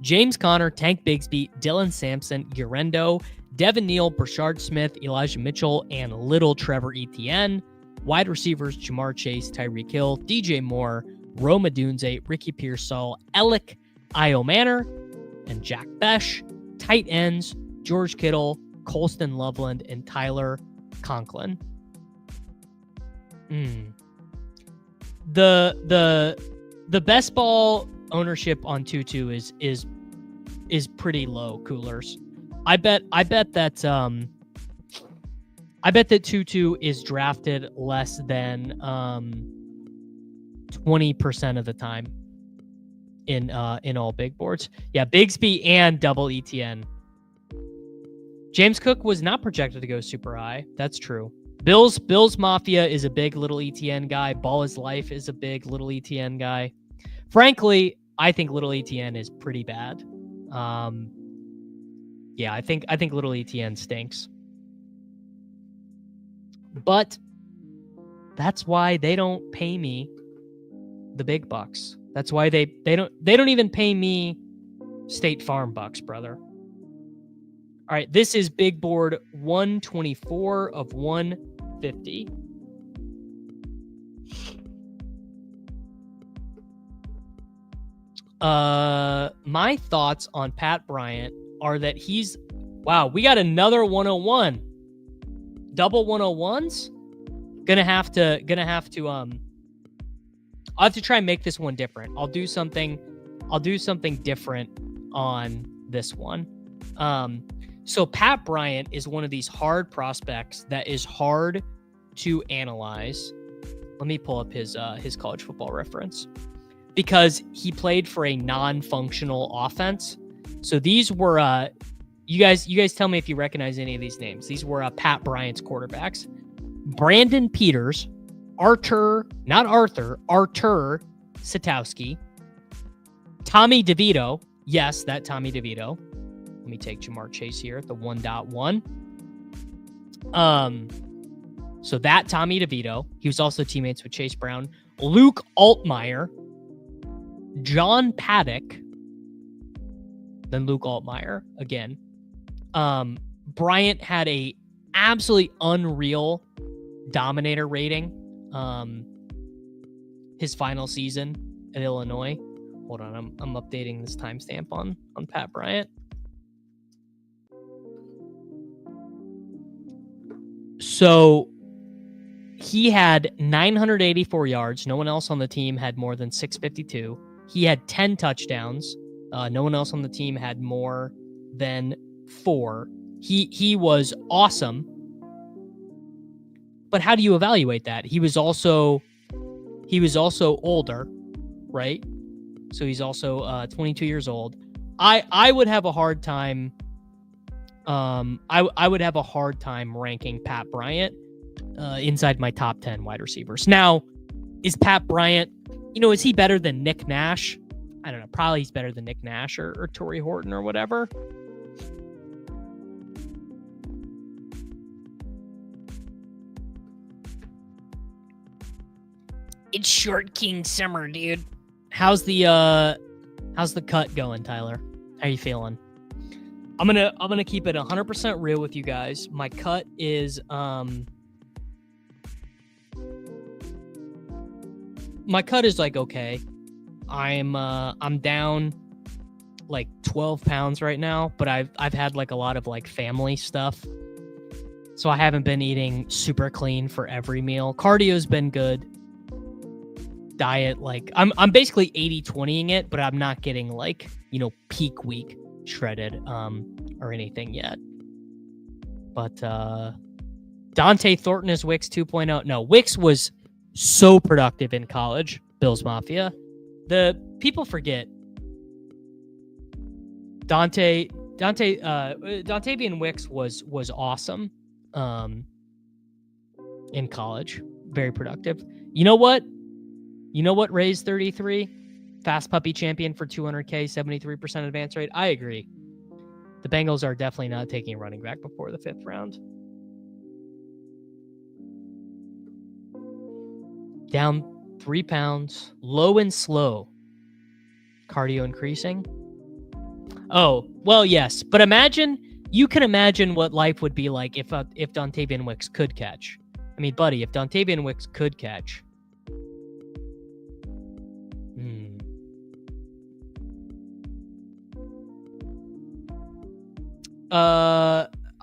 James Conner, Tank Bigsby, Dylan Sampson, Urendo, Devin Neal, Brashard Smith, Elijah Mitchell, and Little Trevor Etienne. Wide receivers, Jamar Chase, Tyreek Hill, DJ Moore, Roma Dunze, Ricky Pearsall, Alec Iomanner, and Jack Besh. Tight ends, George Kittle, Colston Loveland, and Tyler Conklin. the best ball ownership on Tutu is pretty low, Coolers. I bet that Tutu is drafted less than 20% of the time in all big boards. Yeah, Bigsby and double ETN. James Cook was not projected to go super high. That's true. Bills Mafia is a big little ETN guy. Ball is Life is a big little ETN guy. Frankly, I think little ETN is pretty bad. Yeah, I think little ETN stinks. But that's why they don't pay me the big bucks. That's why they don't even pay me State Farm bucks, brother. All right, this is big board 124 of 150. My thoughts on Pat Bryant are that wow, we got another 101. Double 101s? Gonna have to I'll have to try and make this one different. I'll do something different on this one. So Pat Bryant is one of these hard prospects that is hard to analyze. Let me pull up his college football reference, because he played for a non-functional offense. So these were you guys tell me if you recognize any of these names. These were Pat Bryant's quarterbacks: Brandon Peters, Artur Satowski, Tommy DeVito. Yes, that Tommy DeVito. Let me take Jamar Chase here at the 1.1. So that Tommy DeVito. He was also teammates with Chase Brown. Luke Altmaier, John Paddock, then Luke Altmaier again. Bryant had a absolutely unreal dominator rating his final season at Illinois. Hold on, I'm updating this timestamp on Pat Bryant. So he had 984 yards. No one else on the team had more than 652. He had 10 touchdowns. No one else on the team had more than 4. He was awesome. But how do you evaluate that? He was also older, right? So he's also 22 years old. I would have a hard time. I would have a hard time ranking Pat Bryant inside my top 10 wide receivers. Now, is Pat Bryant, is he better than Nick Nash? I don't know. Probably he's better than Nick Nash or Torrey Horton or whatever. It's Short King Summer, dude. How's the cut going, Tyler? How you feeling? I'm gonna keep it 100% real with you guys. My cut is like okay. I'm down like 12 pounds right now, but I've had like a lot of like family stuff, so I haven't been eating super clean for every meal. Cardio's been good. Diet, like I'm basically 80-20ing it, but I'm not getting like peak week shredded or anything yet. But Dante Thornton is Wicks 2.0. No, Wicks was so productive in college. Bills Mafia. The people forget Dontavian Wicks was awesome in college. Very productive. You know what? Raised 33? Fast puppy champion for 200K, 73% advance rate. I agree. The Bengals are definitely not taking a running back before the 5th round. Down 3 pounds. Low and slow. Cardio increasing. Oh, well, yes. But you can imagine what life would be like if Dontavian Wicks could catch. I mean, buddy, if Dontavian Wicks could catch.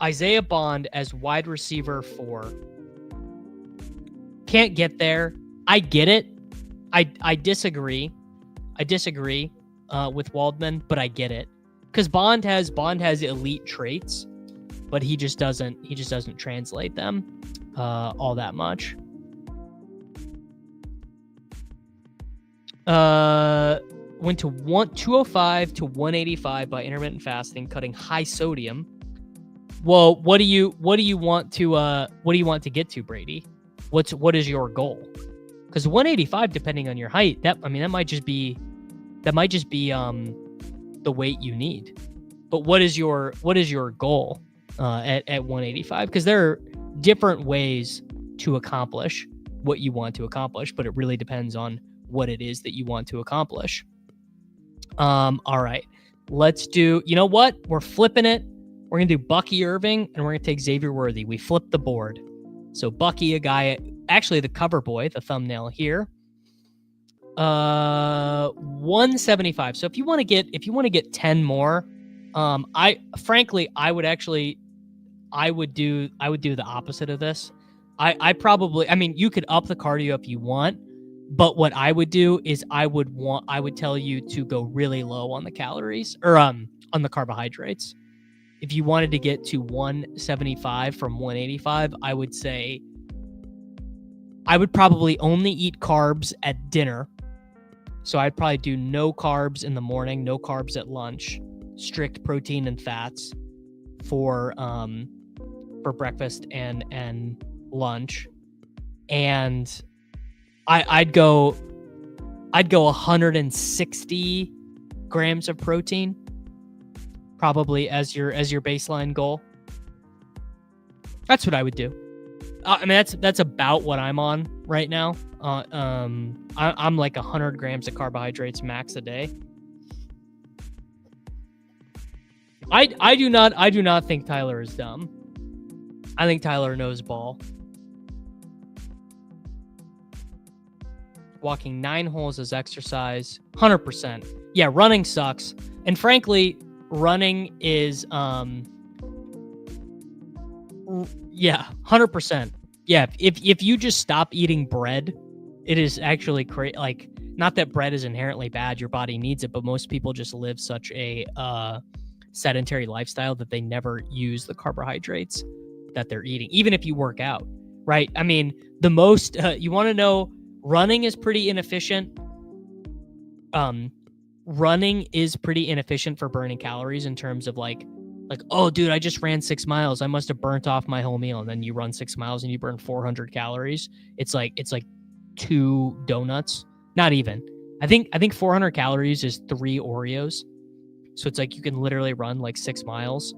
Isaiah Bond as wide receiver 4. Can't get there. I get it. I disagree. I disagree with Waldman, but I get it. Because Bond has elite traits, but he just doesn't translate them all that much. Went to 205 to 185 by intermittent fasting, cutting high sodium. Well, what do you want to get to, Brady? What is your goal? Because 185, depending on your height, that might just be the weight you need. But what is your goal at 185? Because there are different ways to accomplish what you want to accomplish, but it really depends on what it is that you want to accomplish. All right, let's do. You know what? We're flipping it. We're gonna do Bucky Irving, and we're gonna take Xavier Worthy. We flipped the board. So Bucky, a guy, actually the cover boy, the thumbnail here. 175. So if you want to get 10 more, I would do the opposite of this. You could up the cardio if you want, but what I would do is I would tell you to go really low on the calories or on the carbohydrates. If you wanted to get to 175 from 185, I would say I would probably only eat carbs at dinner. So I'd probably do no carbs in the morning, no carbs at lunch, strict protein and fats for breakfast and lunch. And I'd go 160 grams of protein, probably as your baseline goal. That's what I would do. That's about what I'm on right now. I'm like 100 grams of carbohydrates max a day. I do not think Tyler is dumb. I think Tyler knows ball. Walking 9 holes is exercise, 100%. Yeah, running sucks. And frankly, running is, 100%. Yeah, if you just stop eating bread, it is actually like, not that bread is inherently bad, your body needs it, but most people just live such a sedentary lifestyle that they never use the carbohydrates that they're eating, even if you work out, right? I mean, the most, you want to know, running is pretty inefficient. Running is pretty inefficient for burning calories in terms of like, oh, dude, I just ran 6 miles. I must have burnt off my whole meal. And then you run 6 miles and you burn 400 calories. It's like 2 donuts. Not even. I think 400 calories is 3 Oreos. So it's like you can literally run like 6 miles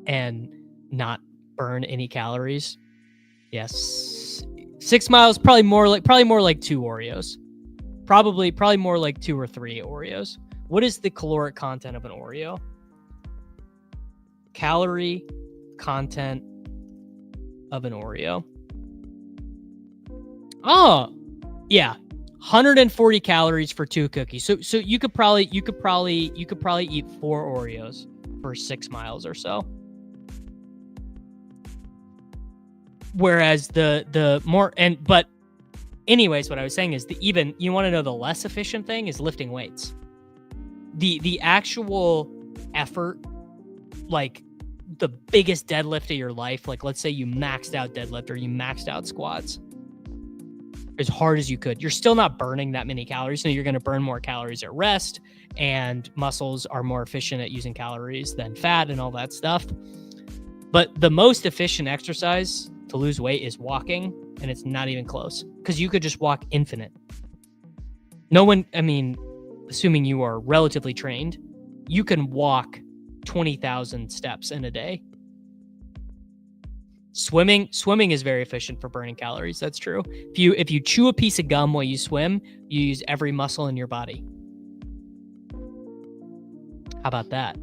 and not burn any calories. Yes. 6 miles, probably more like 2 Oreos. Probably more like 2 or 3 Oreos. What is the caloric content of an Oreo? Calorie content of an Oreo. Oh, yeah. 140 calories for 2 cookies. So you could probably eat 4 Oreos for 6 miles or so. Whereas the more but anyways, what I was saying is you want to know the less efficient thing is lifting weights. The actual effort, like the biggest deadlift of your life, like let's say you maxed out deadlift or you maxed out squats as hard as you could, you're still not burning that many calories. So you're going to burn more calories at rest, and muscles are more efficient at using calories than fat and all that stuff. But the most efficient exercise to lose weight is walking, and it's not even close because you could just walk infinite. Assuming you are relatively trained, you can walk 20,000 steps in a day. Swimming is very efficient for burning calories. That's true. If you chew a piece of gum while you swim, you use every muscle in your body. How about that? A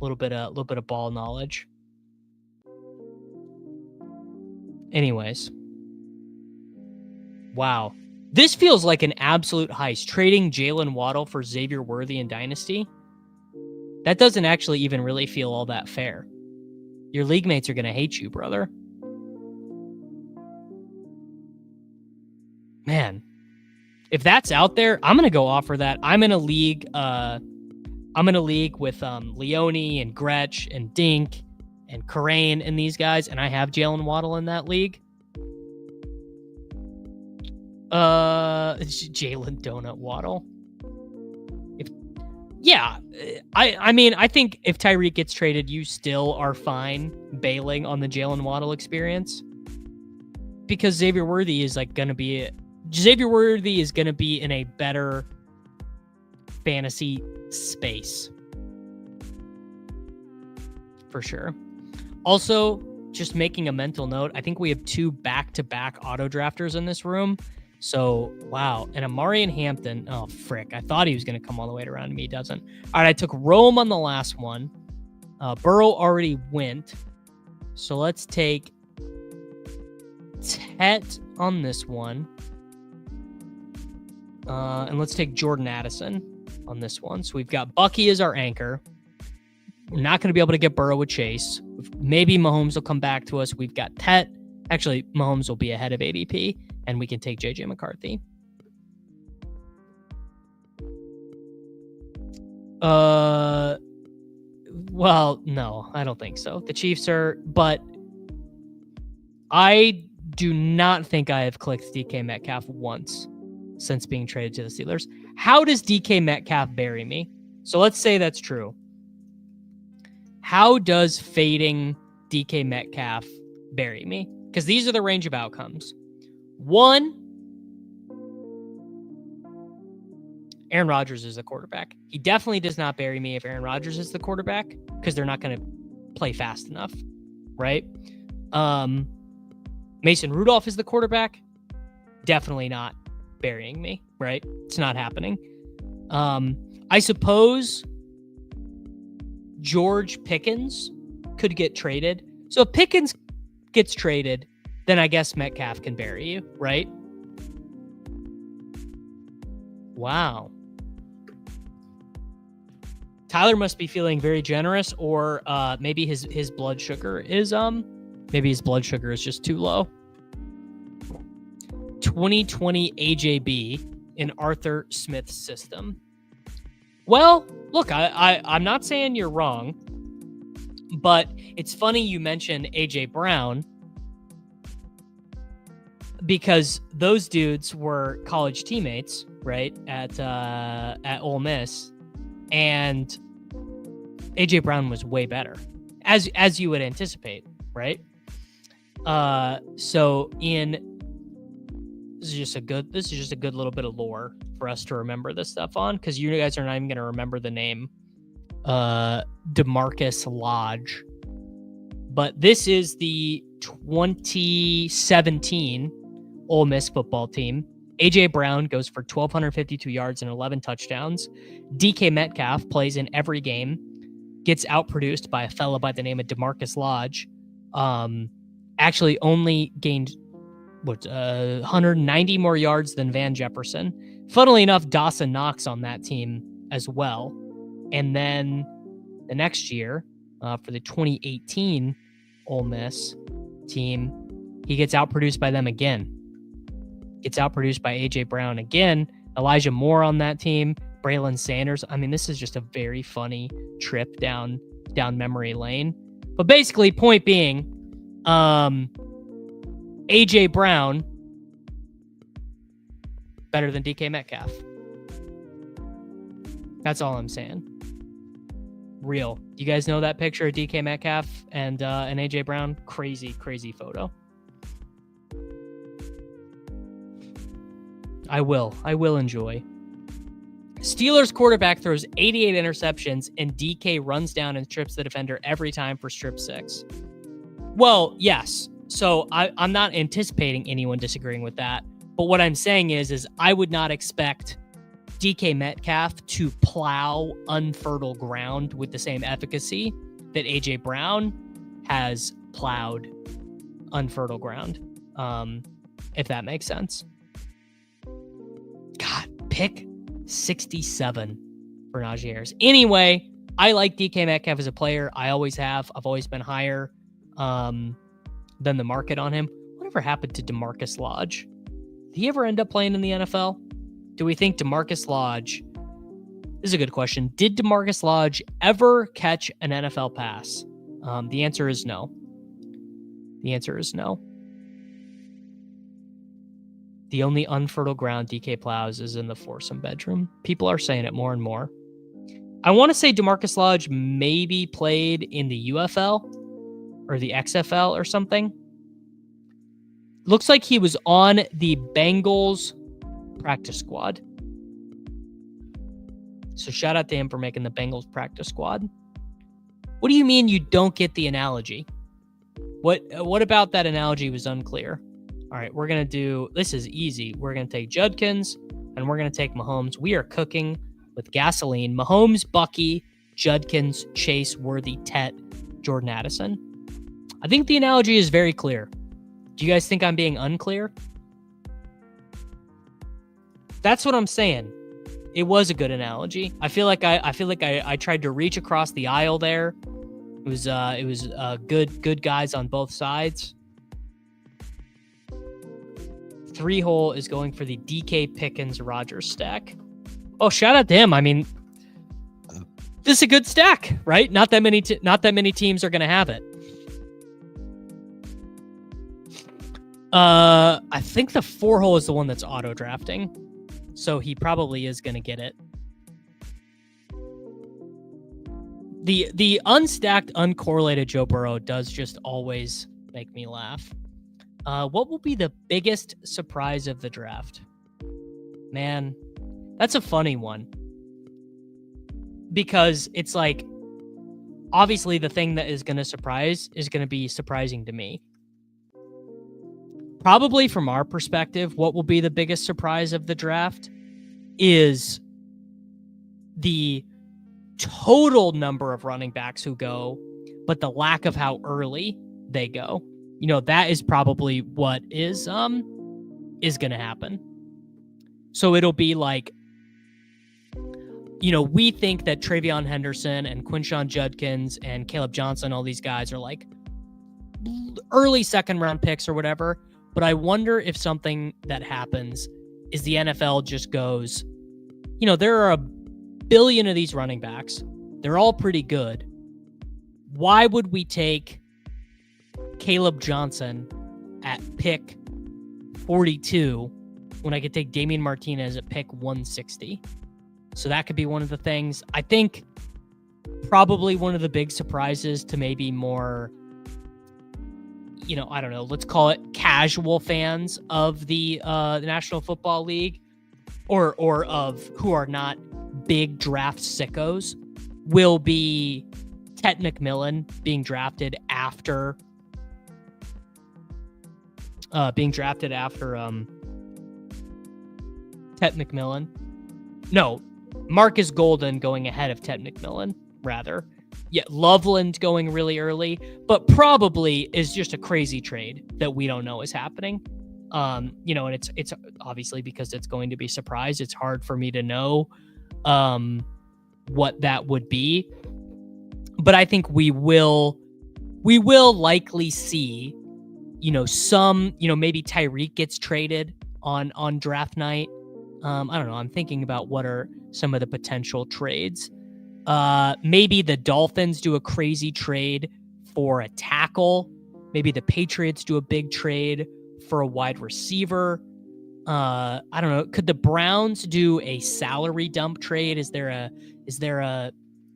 little bit of ball knowledge. Anyways. Wow. This feels like an absolute heist. Trading Jalen Waddle for Xavier Worthy in Dynasty. That doesn't actually even really feel all that fair. Your league mates are going to hate you, brother. Man. If that's out there, I'm gonna go offer that. I'm in a league. I'm in a league with Leone and Gretsch and Dink and Karain and these guys, and I have Jalen Waddle in that league. Jalen Donut Waddle. I mean, I think if Tyreek gets traded, you still are fine bailing on the Jalen Waddle experience, because Xavier Worthy is going to be in a better fantasy space for sure. Also, just making a mental note, I think we have 2 back-to-back auto drafters in this room. So, wow. And Amari and Hampton. Oh, frick. I thought he was going to come all the way around to me. He doesn't. All right, I took Rome on the last one. Burrow already went. So let's take Tet on this one. And let's take Jordan Addison on this one. So we've got Bucky as our anchor. We're not going to be able to get Burrow with Chase. Maybe Mahomes will come back to us. We've got Tet. Actually, Mahomes will be ahead of ADP, and we can take JJ McCarthy. Well, no, I don't think so. The Chiefs are, but I do not think I have clicked DK Metcalf once since being traded to the Steelers. How does DK Metcalf bury me? So let's say that's true. How does fading DK Metcalf bury me? Because these are the range of outcomes. 1, Aaron Rodgers is the quarterback. He definitely does not bury me if Aaron Rodgers is the quarterback, because they're not going to play fast enough, right? Mason Rudolph is the quarterback. Definitely not burying me, right? It's not happening. I suppose George Pickens could get traded. So if Pickens gets traded, then I guess Metcalf can bury you, right? Wow. Tyler must be feeling very generous, or maybe his blood sugar is just too low. 2020 AJB in Arthur Smith's system. Well, look, I'm not saying you're wrong, but it's funny you mentioned AJ Brown, because those dudes were college teammates, right, at Ole Miss, and AJ Brown was way better, as you would anticipate, right? So this is just a good little bit of lore for us to remember this stuff on, because you guys are not even going to remember the name DeMarcus Lodge. But this is the 2017 Ole Miss football team. AJ Brown goes for 1,252 yards and 11 touchdowns. DK Metcalf plays in every game, gets outproduced by a fella by the name of DeMarcus Lodge. Actually only gained 190 more yards than Van Jefferson. Funnily enough, Dawson Knox on that team as well. And then the next year, for the 2018 Ole Miss team, he gets outproduced by them again. Gets outproduced by AJ Brown again. Elijah Moore on that team. Braelon Sanders. I mean, this is just a very funny trip down memory lane. But basically, point being, AJ Brown better than DK Metcalf. That's all I'm saying. Real. You guys know that picture of DK Metcalf and AJ Brown? Crazy photo. I will enjoy. Steelers quarterback throws 88 interceptions, and DK runs down and trips the defender every time for strip 6. Well, yes. So I'm not anticipating anyone disagreeing with that. But what I'm saying is I would not expect DK Metcalf to plow unfertile ground with the same efficacy that AJ Brown has plowed unfertile ground. If that makes sense. God, pick 67 for Najee Harris. Anyway, I like DK Metcalf as a player. I always have. I've always been higher than the market on him. Whatever happened to DeMarcus Lodge? Did he ever end up playing in the NFL? Do we think DeMarcus Lodge... This is a good question. Did DeMarcus Lodge ever catch an NFL pass? The answer is no. The answer is no. The only unfertile ground DK plows is in the foursome bedroom. People are saying it more and more. I want to say DeMarcus Lodge maybe played in the UFL or the XFL or something. Looks like he was on the Bengals practice squad. So shout out to him for making the Bengals practice squad. What do you mean you don't get the analogy? What about that analogy was unclear? All right, we're going to do, this is easy. We're going to take Judkins and we're going to take Mahomes. We are cooking with gasoline. Mahomes, Bucky, Judkins, Chase, Worthy, Tet, Jordan Addison. I think the analogy is very clear. Do you guys think I'm being unclear? That's what I'm saying. It was a good analogy. I feel like I tried to reach across the aisle there. It was good guys on both sides. 3-hole is going for the DK Pickens Rodgers stack. Oh, shout out to him. I mean, this is a good stack, right? Not that many teams are going to have it. I think the 4-hole is the one that's auto drafting. So he probably is going to get it. The unstacked, uncorrelated Joe Burrow does just always make me laugh. What will be the biggest surprise of the draft? Man, that's a funny one. Because it's like, obviously the thing that is going to surprise is going to be surprising to me. Probably from our perspective, what will be the biggest surprise of the draft is the total number of running backs who go, but the lack of how early they go. You know, that is probably what is going to happen. So it'll be like, you know, we think that Travion Henderson and Quinshon Judkins and Caleb Johnson, all these guys are like early second round picks or whatever. But I wonder if something that happens is the NFL just goes, you know, there are a billion of these running backs. They're all pretty good. Why would we take Caleb Johnson at pick 42 when I could take Damian Martinez at pick 160? So that could be one of the things. I think probably one of the big surprises to maybe more, you know, I don't know, let's call it casual fans of the National Football League or of who are not big draft sickos will be Tet McMillan being drafted after Tet McMillan. No, Marcus Golden going ahead of Tet McMillan, rather. Yeah, Loveland going really early, but probably is just a crazy trade that we don't know is happening. You know, and it's obviously because it's going to be surprise. It's hard for me to know what that would be. But I think we will likely see, you know, some, you know, maybe Tyreek gets traded on draft night. I don't know. I'm thinking about what are some of the potential trades. Maybe the Dolphins do a crazy trade for a tackle. Maybe the Patriots do a big trade for a wide receiver. I don't know. Could the Browns do a salary dump trade? Is there a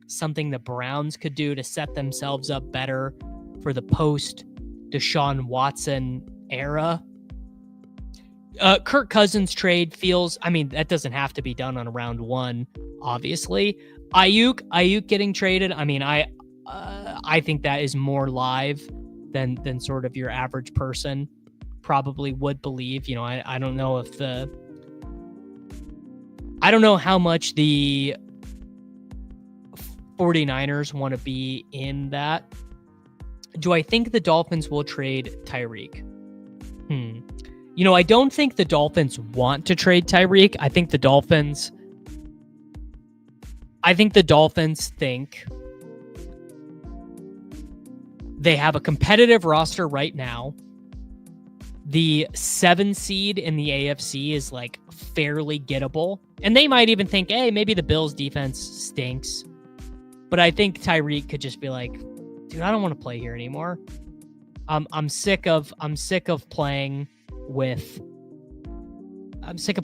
something the Browns could do to set themselves up better for the post Deshaun Watson era? Kirk Cousins trade feels, I mean, that doesn't have to be done on round one, obviously. Ayuk getting traded. I mean, I think that is more live than sort of your average person probably would believe. You know, I don't know if I don't know how much the 49ers want to be in that. Do I think the Dolphins will trade Tyreek? You know, I don't think the Dolphins want to trade Tyreek. I think the Dolphins think they have a competitive roster right now. the 7 seed in the AFC is like fairly gettable. And they might even think, hey, maybe the Bills defense stinks. But I think Tyreek could just be like, dude, I don't want to play here anymore. I'm sick of playing with Tua. I'm sick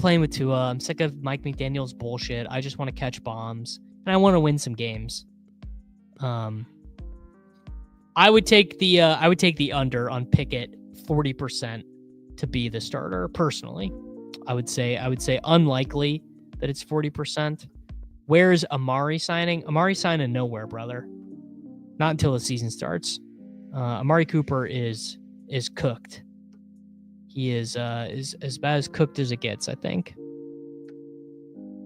of Mike McDaniel's bullshit. I just want to catch bombs and I want to win some games. I would take the under on Pickett 40% to be the starter personally. I would say unlikely that it's 40%. Where's Amari signing? Amari signing nowhere, brother. Not until the season starts. Amari Cooper is cooked. He is as bad as cooked as it gets, I think.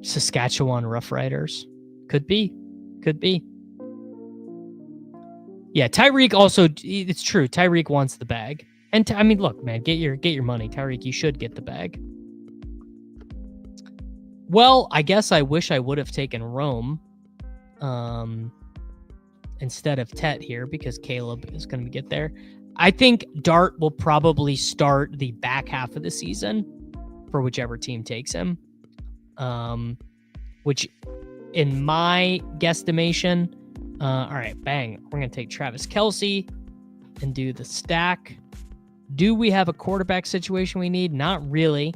Saskatchewan Roughriders. Could be. Yeah, Tyreek also, it's true. Tyreek wants the bag. And I mean, look, man, get your money. Tyreek, you should get the bag. Well, I guess I wish I would have taken Rome instead of Tet here because Caleb is going to get there. I think Dart will probably start the back half of the season for whichever team takes him. Which, in my guesstimation, all right, bang. We're going to take Travis Kelce and do the stack. Do we have a quarterback situation we need? Not really.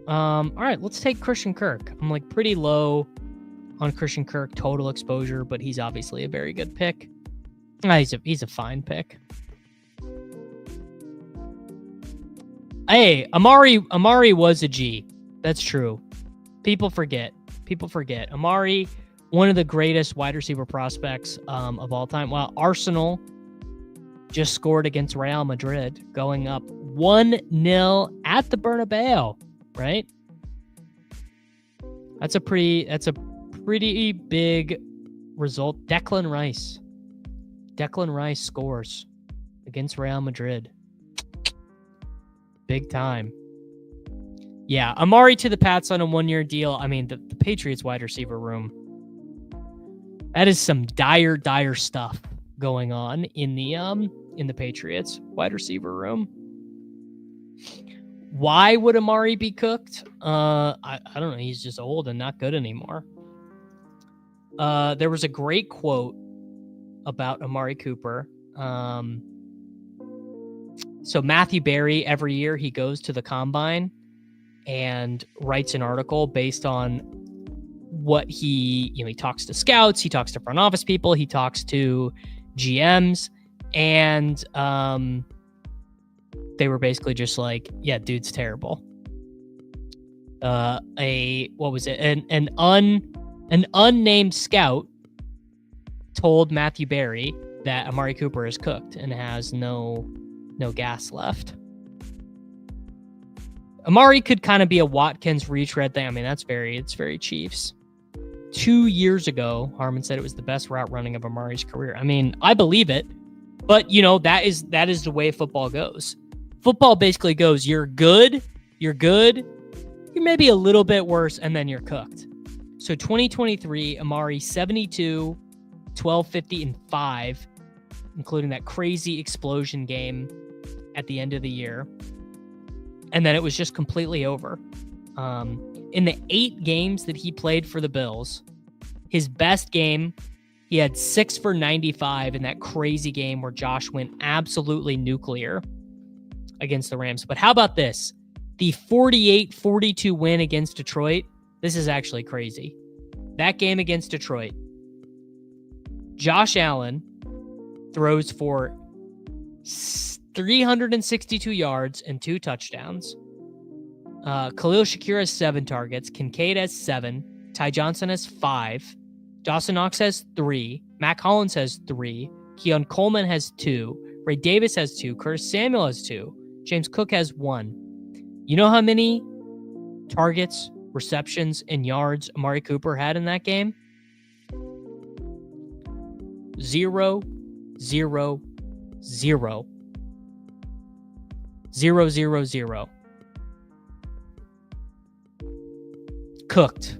All right, let's take Christian Kirk. I'm like pretty low on Christian Kirk total exposure, but he's obviously a very good pick. He's a fine pick. Hey, Amari was a G. That's true. People forget. Amari, one of the greatest wide receiver prospects of all time. Well, Arsenal just scored against Real Madrid, going up 1-0 at the Bernabeu, right? That's a pretty big result. Declan Rice scores against Real Madrid. Big time. Yeah, Amari to the Pats on a 1-year deal. I mean, the Patriots wide receiver room. That is some dire stuff going on in the Patriots wide receiver room. Why would Amari be cooked? I don't know. He's just old and not good anymore. There was a great quote about Amari Cooper. So Matthew Berry, every year he goes to the combine and writes an article based on what he talks to scouts, he talks to front office people, he talks to GMs, and they were basically just like, yeah, dude's terrible. An unnamed scout told Matthew Berry that Amari Cooper is cooked and has no gas left. Amari could kind of be a Watkins retread thing. I mean, it's very Chiefs. 2 years ago, Harmon said it was the best route running of Amari's career. I mean, I believe it, but that is the way football goes. Football basically goes, you're good, you're maybe a little bit worse, and then you're cooked. So 2023, Amari 72, 1250, and 5, including that crazy explosion game at the end of the year. And then it was just completely over. In the 8 games that he played for the Bills, his best game, he had 6 for 95 in that crazy game where Josh went absolutely nuclear against the Rams. But how about this? The 48-42 win against Detroit. This is actually crazy. That game against Detroit, Josh Allen throws for 362 yards and 2 touchdowns. Khalil Shakir has 7 targets. Kincaid has 7. Ty Johnson has 5. Dawson Knox has 3. Mac Hollins has 3. Keon Coleman has 2. Ray Davis has 2. Curtis Samuel has 2. James Cook has 1. You know how many targets, receptions, and yards Amari Cooper had in that game? 0, 0, 0. 0, 0, 0. Cooked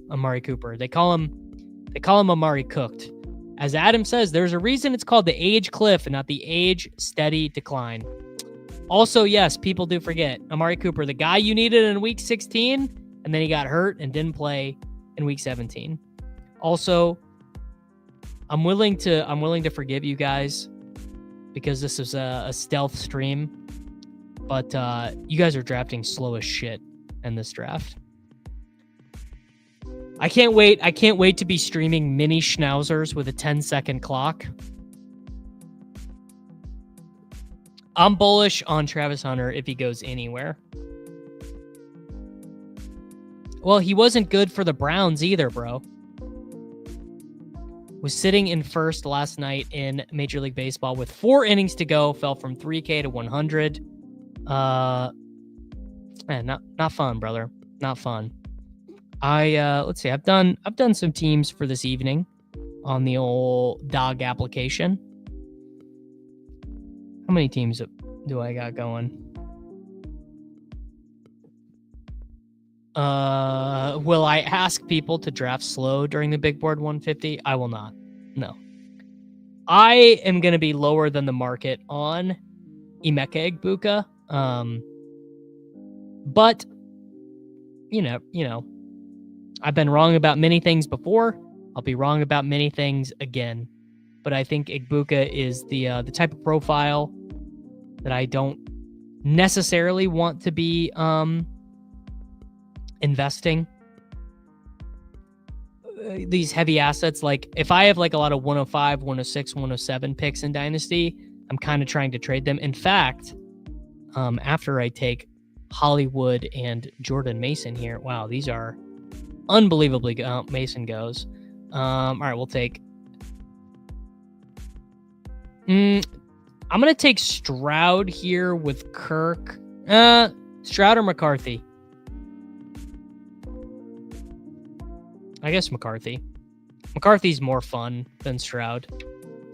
Amari Cooper. They call him Amari Cooked. As Adam says, there's a reason it's called the age cliff and not the age steady decline. Also, yes, people do forget Amari Cooper, the guy you needed in week 16, and then he got hurt and didn't play in week 17. Also, I'm willing to forgive you guys because this is a stealth stream, but you guys are drafting slow as shit in this draft. I can't wait to be streaming mini schnauzers with a 10-second clock. I'm bullish on Travis Hunter if he goes anywhere. Well, he wasn't good for the Browns either, bro. Was sitting in first last night in Major League Baseball with 4 innings to go. Fell from 3K to 100. Man, not fun, brother. Not fun. Let's see. I've done some teams for this evening on the old dog application. How many teams do I got going? Will I ask people to draft slow during the big board 150? I will not. No. I am going to be lower than the market on Emeka Egbuka. But you know, I've been wrong about many things before. I'll be wrong about many things again. But I think Egbuka is the type of profile that I don't necessarily want to be investing these heavy assets. Like if I have like a lot of 105, 106, 107 picks in Dynasty, I'm kind of trying to trade them. In fact, after I take Hollywood and Jordan Mason here, wow, these are unbelievably good. Mason goes. All right, we'll take. I'm going to take Stroud here with Kirk. Stroud or McCarthy? I guess McCarthy. McCarthy's more fun than Stroud.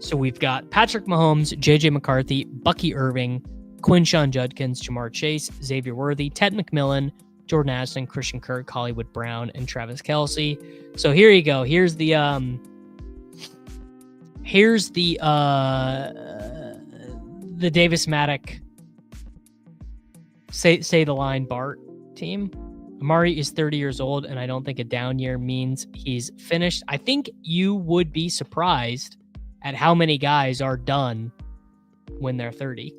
So we've got Patrick Mahomes, JJ McCarthy, Bucky Irving, Quinshon Judkins, Jamar Chase, Xavier Worthy, Ted McMillan, Jordan Addison, Christian Kirk, Hollywood Brown, and Travis Kelce. So here you go. Here's the Davis Mattek say the line Bart team. Amari is 30 years old, and I don't think a down year means he's finished. I think you would be surprised at how many guys are done when they're 30.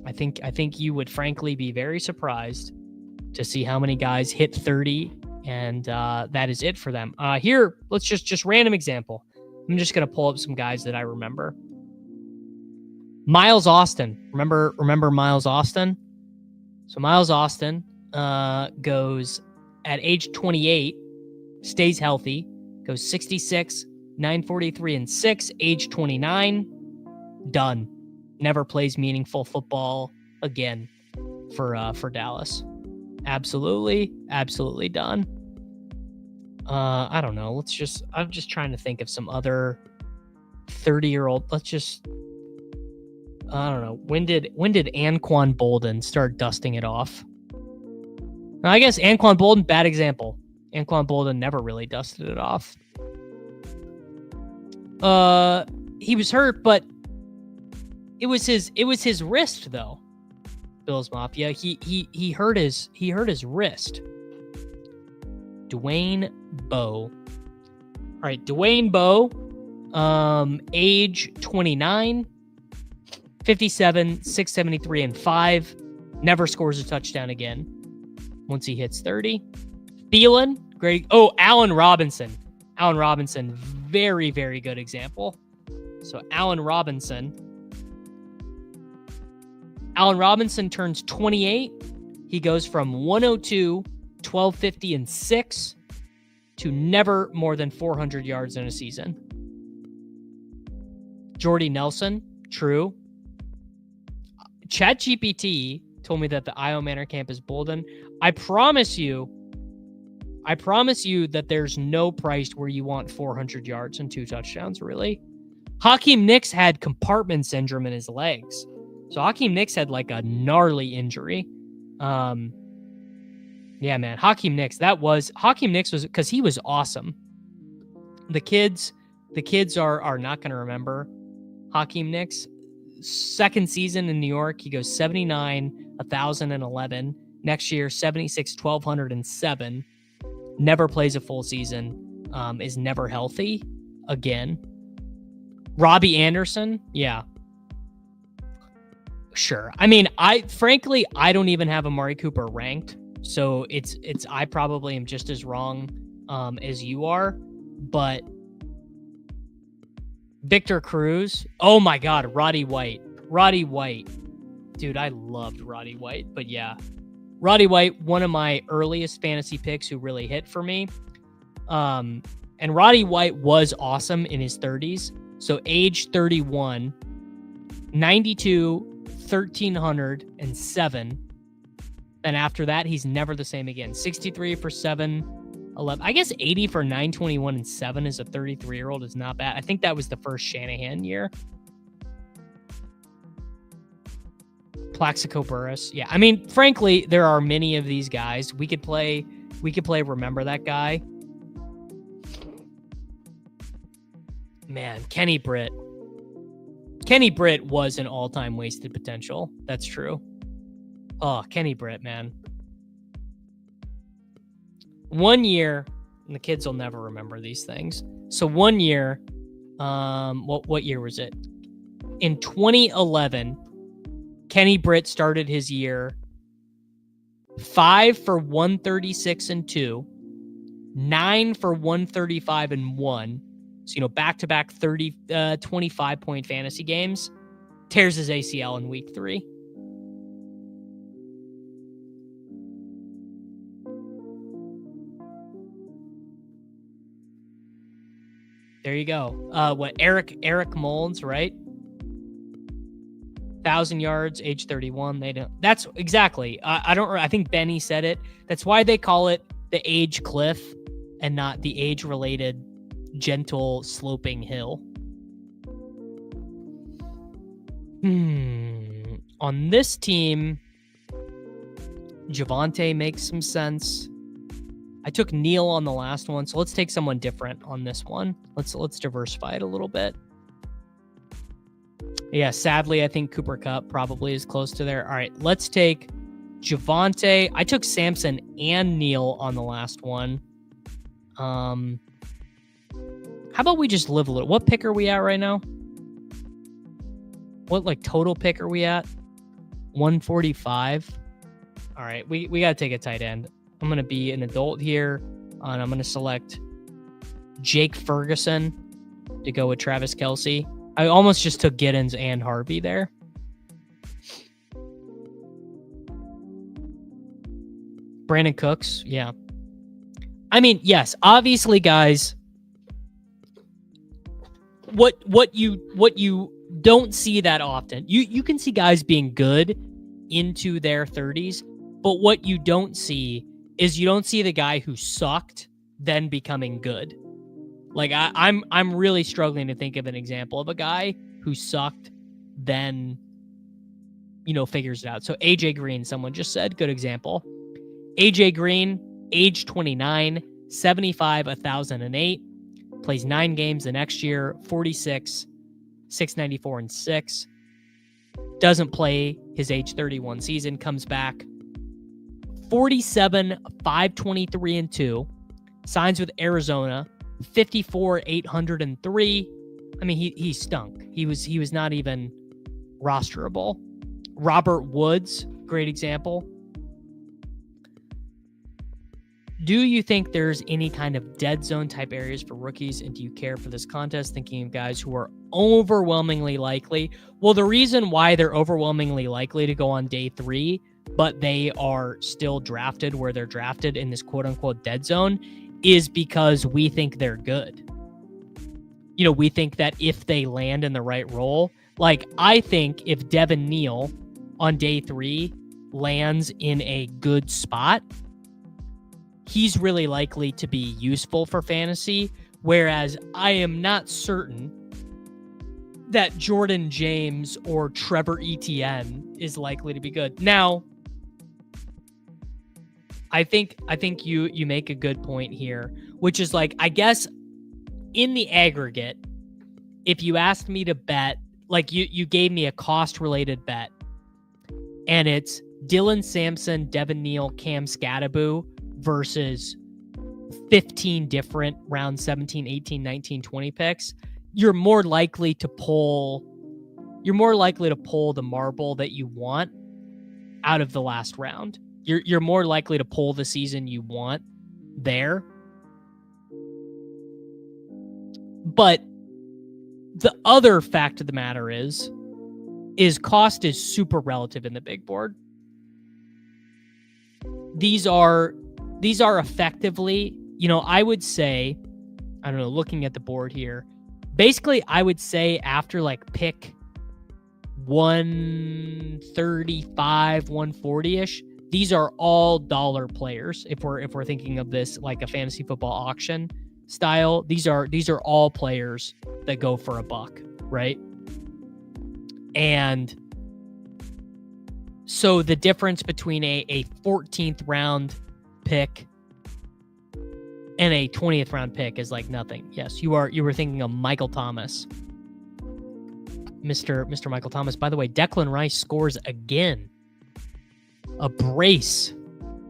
I think you would frankly be very surprised to see how many guys hit 30, and that is it for them. Here, let's just random example. I'm just gonna pull up some guys that I remember. Miles Austin. Remember Miles Austin? So Miles Austin goes at age 28, stays healthy, goes 66, 943 and 6, age 29, done. Never plays meaningful football again for Dallas. Absolutely done. I don't know. I'm just trying to think of some other 30-year-old. I don't know. When did Anquan Bolden start dusting it off? Now, I guess Anquan Bolden, bad example. Anquan Bolden never really dusted it off. He was hurt, but it was his wrist though. Bills Mafia. He hurt his wrist. Dwayne Bowe. All right, Dwayne Bowe, age 29, 57, 673 and 5. Never scores a touchdown again once he hits 30. Thielen, great. Oh, Allen Robinson. Allen Robinson, very, very good example. So Allen Robinson turns 28. He goes from 102, 1250 and 6 to never more than 400 yards in a season. Jordy Nelson, true. ChatGPT told me that the Io Manor camp is Bolden. I promise you that there's no price where you want 400 yards and 2 touchdowns, really. Hakeem Nicks had compartment syndrome in his legs. So Hakeem Nicks had like a gnarly injury. Yeah, man. Hakeem Nicks was because he was awesome. The kids are not going to remember Hakeem Nicks. second season in New York, he goes 79, 1,011. Next year, 76, 1,207. Never plays a full season. Is never healthy again. Robbie Anderson, yeah. Sure. I mean, I don't even have Amari Cooper ranked. So I probably am just as wrong as you are. But Victor Cruz, oh my God, Roddy White. Dude, I loved Roddy White. But yeah, Roddy White, one of my earliest fantasy picks who really hit for me. And Roddy White was awesome in his 30s. So age 31, 92, 1,307. And after that, he's never the same again. 63 for 711. I guess 80 for 921 and 7 as a 33-year-old is not bad. I think that was the first Shanahan year. Plaxico Burress. Yeah, I mean, frankly, there are many of these guys. We could play Remember That Guy. Man, Kenny Britt. Kenny Britt was an all-time wasted potential. That's true. Oh, Kenny Britt, man. 1 year, and the kids will never remember these things. So 1 year, what year was it? In 2011, Kenny Britt started his year 5 for 136 and 2, 9 for 135 and 1. So, back-to-back 25-point fantasy games. Tears his ACL in week 3. There you go. Eric Mullins, right? 1,000 yards, age 31. They don't. That's exactly. I think Benny said it. That's why they call it the age cliff and not the age-related gentle sloping hill. On this team, Javonte makes some sense. I took Neal on the last one, so let's take someone different on this one. Let's diversify it a little bit. Yeah, sadly, I think Cooper Kupp probably is close to there. All right, let's take Javonte. I took Samson and Neal on the last one. How about we just live a little? What pick are we at right now? What total pick are we at? 145. All right, we got to take a tight end. I'm going to be an adult here, and I'm going to select Jake Ferguson to go with Travis Kelce. I almost just took Giddens and Harvey there. Brandon Cooks, yeah. I mean, yes, obviously, guys, what you don't see that often. You can see guys being good into their 30s, but what you don't see is you don't see the guy who sucked then becoming good. I'm really struggling to think of an example of a guy who sucked then figures it out. So AJ Green, someone just said, good example. AJ Green, age 29, 75, 1,008, plays 9 games the next year, 46, 694 and 6. Doesn't play his age 31 season, comes back 47, 523 and 2, signs with Arizona, 54, 803. I mean, he stunk. He was not even rosterable. Robert Woods, great example. Do you think there's any kind of dead zone type areas for rookies, and do you care for this contest? Thinking of guys who are overwhelmingly likely. Well, the reason why they're overwhelmingly likely to go on day 3, but they are still drafted where they're drafted in this quote unquote dead zone, is because we think they're good. We think that if they land in the right role, I think if Devin Neal on day 3 lands in a good spot, he's really likely to be useful for fantasy, whereas I am not certain that Jordan James or Trevor Etienne is likely to be good. Now, I think you make a good point here, which is I guess in the aggregate, if you asked me to bet, like you gave me a cost related bet, and it's Dylan Sampson, Devin Neal, Cam Scattaboo versus 15 different round 17, 18, 19, 20 picks, you're more likely to pull the marble that you want out of the last round. You're more likely to pull the season you want there. But the other fact of the matter is cost is super relative in the big board. These are effectively, I would say, I don't know, looking at the board here, basically I would say after like pick 135, 140-ish, these are all dollar players. If we're thinking of this like a fantasy football auction style, these are all players that go for $1, right? And so the difference between a 14th round pick and a 20th round pick is like nothing. Yes, you were thinking of Michael Thomas. Mr. Michael Thomas. By the way, Declan Rice scores again. A brace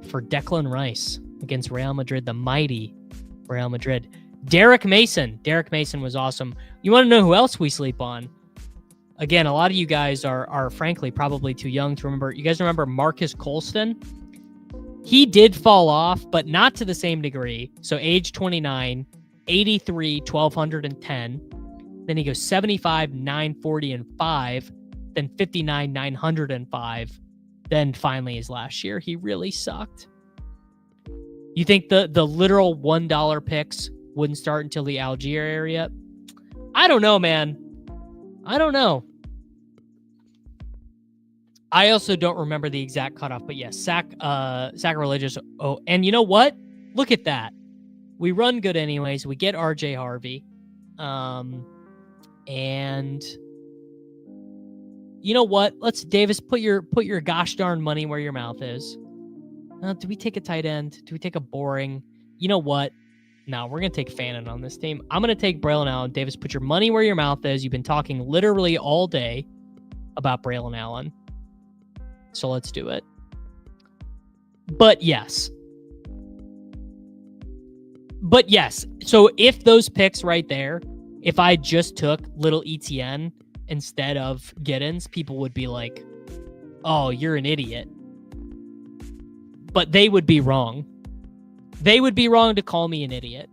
for Declan Rice against Real Madrid, the mighty Real Madrid. Derek Mason. Derek Mason was awesome. You want to know who else we sleep on? Again, a lot of you guys are frankly probably too young to remember. You guys remember Marcus Colston? He did fall off, but not to the same degree. So age 29, 83, 1,210. Then he goes 75, 940, and 5. Then 59, 905. Then finally his last year, he really sucked. You think the literal $1 picks wouldn't start until the Algier area? I don't know, man. I don't know. I also don't remember the exact cutoff, but yes, sacrilegious. Oh, and you know what? Look at that. We run good anyways. We get RJ Harvey. And you know what? Davis, put your gosh darn money where your mouth is. Do we take a tight end? Do we take a boring? You know what? No, we're going to take Fannin on this team. I'm going to take Braelon Allen. Davis, put your money where your mouth is. You've been talking literally all day about Braelon Allen. So let's do it. But yes. So if those picks right there, if I just took little ETN instead of Giddens, people would be like, oh, you're an idiot. But they would be wrong. They would be wrong to call me an idiot.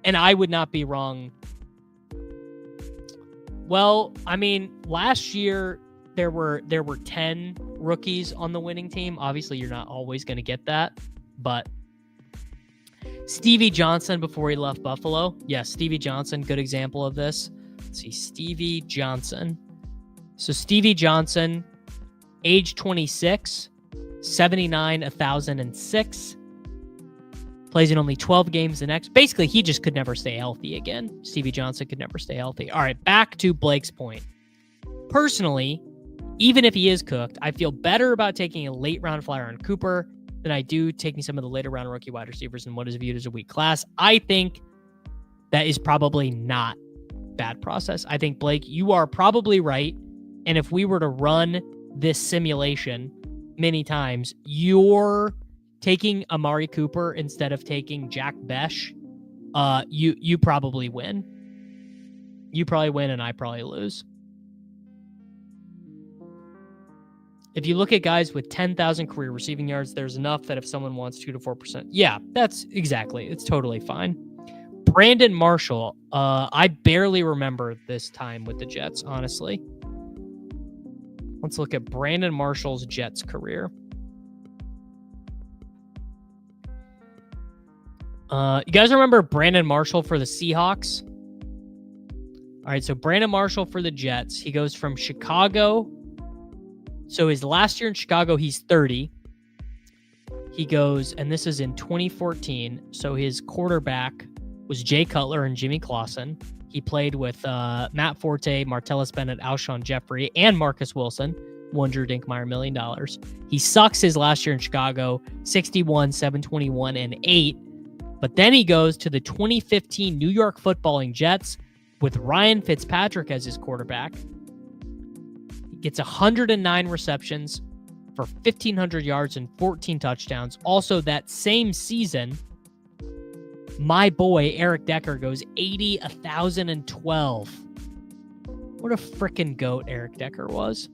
And I would not be wrong. Well, I mean, last year there were 10 rookies on the winning team. Obviously, you're not always going to get that. But Stevie Johnson before he left Buffalo. Yes, Stevie Johnson, good example of this. Let's see, Stevie Johnson. So Stevie Johnson, age 26, 79, 1,006. Plays in only 12 games the next. Basically, he just could never stay healthy again. Stevie Johnson could never stay healthy. All right, back to Blake's point. Personally, even if he is cooked, I feel better about taking a late round flyer on Cooper than I do taking some of the later round rookie wide receivers in what is viewed as a weak class. I think that is probably not bad process. I think, Blake, you are probably right. And if we were to run this simulation many times, you're taking Amari Cooper instead of taking Jack Besh, you probably win. You probably win and I probably lose. If you look at guys with 10,000 career receiving yards, there's enough that if someone wants 2 to 4%, yeah, that's exactly. It's totally fine. Brandon Marshall, I barely remember this time with the Jets, honestly. Let's look at Brandon Marshall's Jets career. You guys remember Brandon Marshall for the Seahawks? All right, so Brandon Marshall for the Jets. He goes from Chicago. So his last year in Chicago, he's 30. He goes, and this is in 2014. So his quarterback was Jay Cutler and Jimmy Clausen. He played with Matt Forte, Martellus Bennett, Alshon Jeffrey, and Marcus Wilson. Won Drew Dinkmeyer $1 million. He sucks his last year in Chicago, 61, 721, and 8. But then he goes to the 2015 New York footballing Jets with Ryan Fitzpatrick as his quarterback. gets 109 receptions for 1,500 yards and 14 touchdowns. Also, that same season, my boy Eric Decker goes 80, 1,012. What a freaking goat Eric Decker was.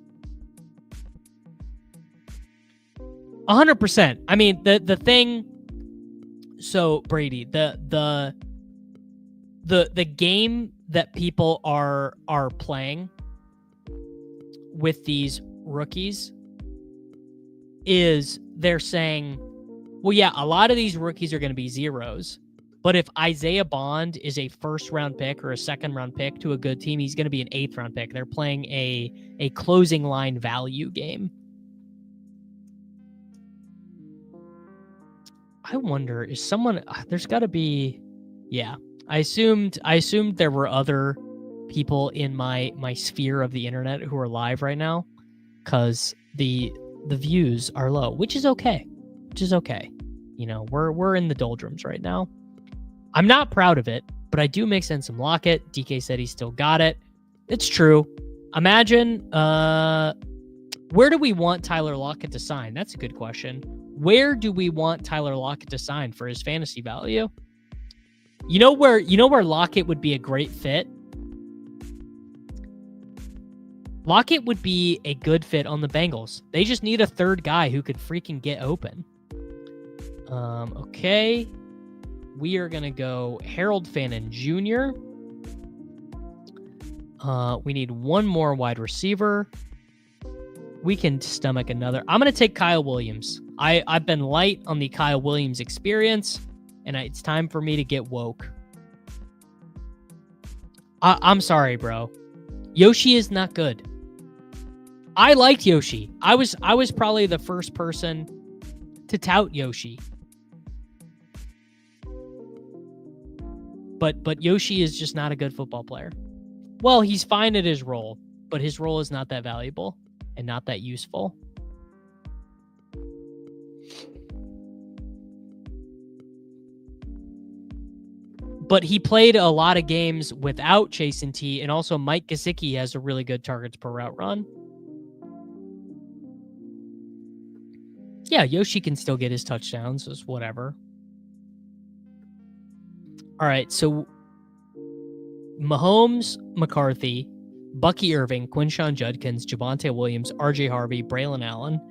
100%. I mean, the thing. So Brady, the game that people are playing with these rookies is they're saying, well, yeah, a lot of these rookies are going to be zeros. But if Isaiah Bond is a first-round pick or a second-round pick to a good team, he's going to be an eighth-round pick. They're playing a closing line value game. I wonder, is someone... There's got to be... Yeah. I assumed there were other people in my sphere of the internet who are live right now because the views are low, which is okay. You know, we're in the doldrums right now. I'm not proud of it, but I do make sense in Lockett. DK said he still got it. It's true. Imagine, where do we want Tyler Lockett to sign? That's a good question. Where do we want Tyler Lockett to sign for his fantasy value? You know where Lockett would be a great fit? Lockett would be a good fit on the Bengals. They just need a third guy who could freaking get open. Okay. We are going to go Harold Fannin Jr. We need one more wide receiver. We can stomach another. I'm going to take Kyle Williams. I've been light on the Kyle Williams experience, and it's time for me to get woke. I'm sorry, bro. Yoshi is not good. I liked Yoshi. I was probably the first person to tout Yoshi. But Yoshi is just not a good football player. Well, he's fine at his role, but his role is not that valuable and not that useful. But he played a lot of games without Chase and T, and also Mike Gesicki has a really good targets per route run. Yeah, Yoshi can still get his touchdowns, so whatever. All right, so Mahomes, McCarthy, Bucky Irving, Quinshon Judkins, Javonte Williams, RJ Harvey, Braelon Allen,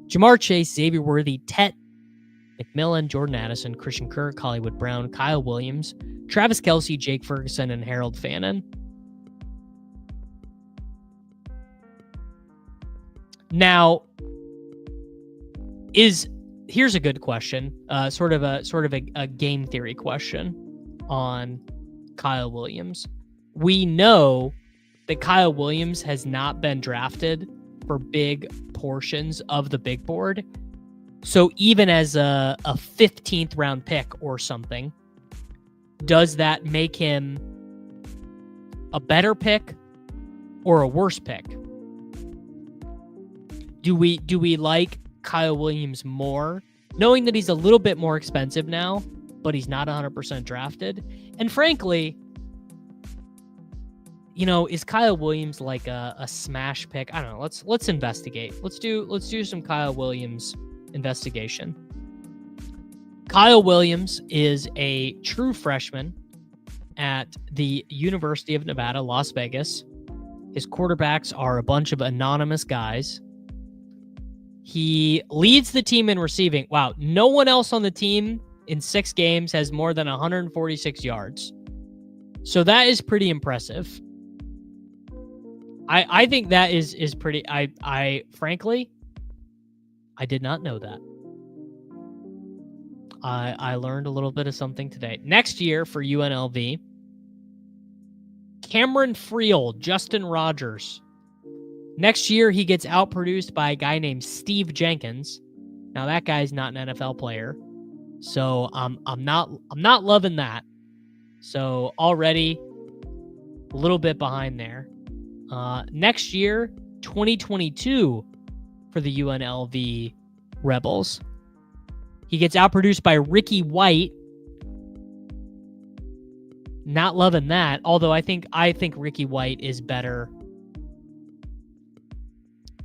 Jamar Chase, Xavier Worthy, Tet McMillan, Jordan Addison, Christian Kirk, Hollywood Brown, Kyle Williams, Travis Kelce, Jake Ferguson, and Harold Fannin. Now, here's a good question, sort of a game theory question on Kyle Williams. We know that Kyle Williams has not been drafted for big portions of the big board. So even as a 15th round pick or something, does that make him a better pick or a worse pick? Do we like Kyle Williams more, knowing that he's a little bit more expensive now, but he's not 100% drafted? And frankly, you know, is Kyle Williams like a smash pick? I don't know. Let's investigate. Let's do some Kyle Williams investigation. Kyle Williams is a true freshman at the University of Nevada, Las Vegas. His quarterbacks are a bunch of anonymous guys. He leads the team in receiving. Wow, no one else on the team in 6 games has more than 146 yards. So that is pretty impressive. I think that is pretty. I frankly, I did not know that. I learned a little bit of something today. Next year for UNLV, Cameron Friel, Justin Rogers. Next year he gets outproduced by a guy named Steve Jenkins. Now that guy's not an NFL player, so I'm not loving that. So already a little bit behind there. Next year, 2022 for the UNLV Rebels. He gets outproduced by Ricky White. Not loving that, although I think Ricky White is better.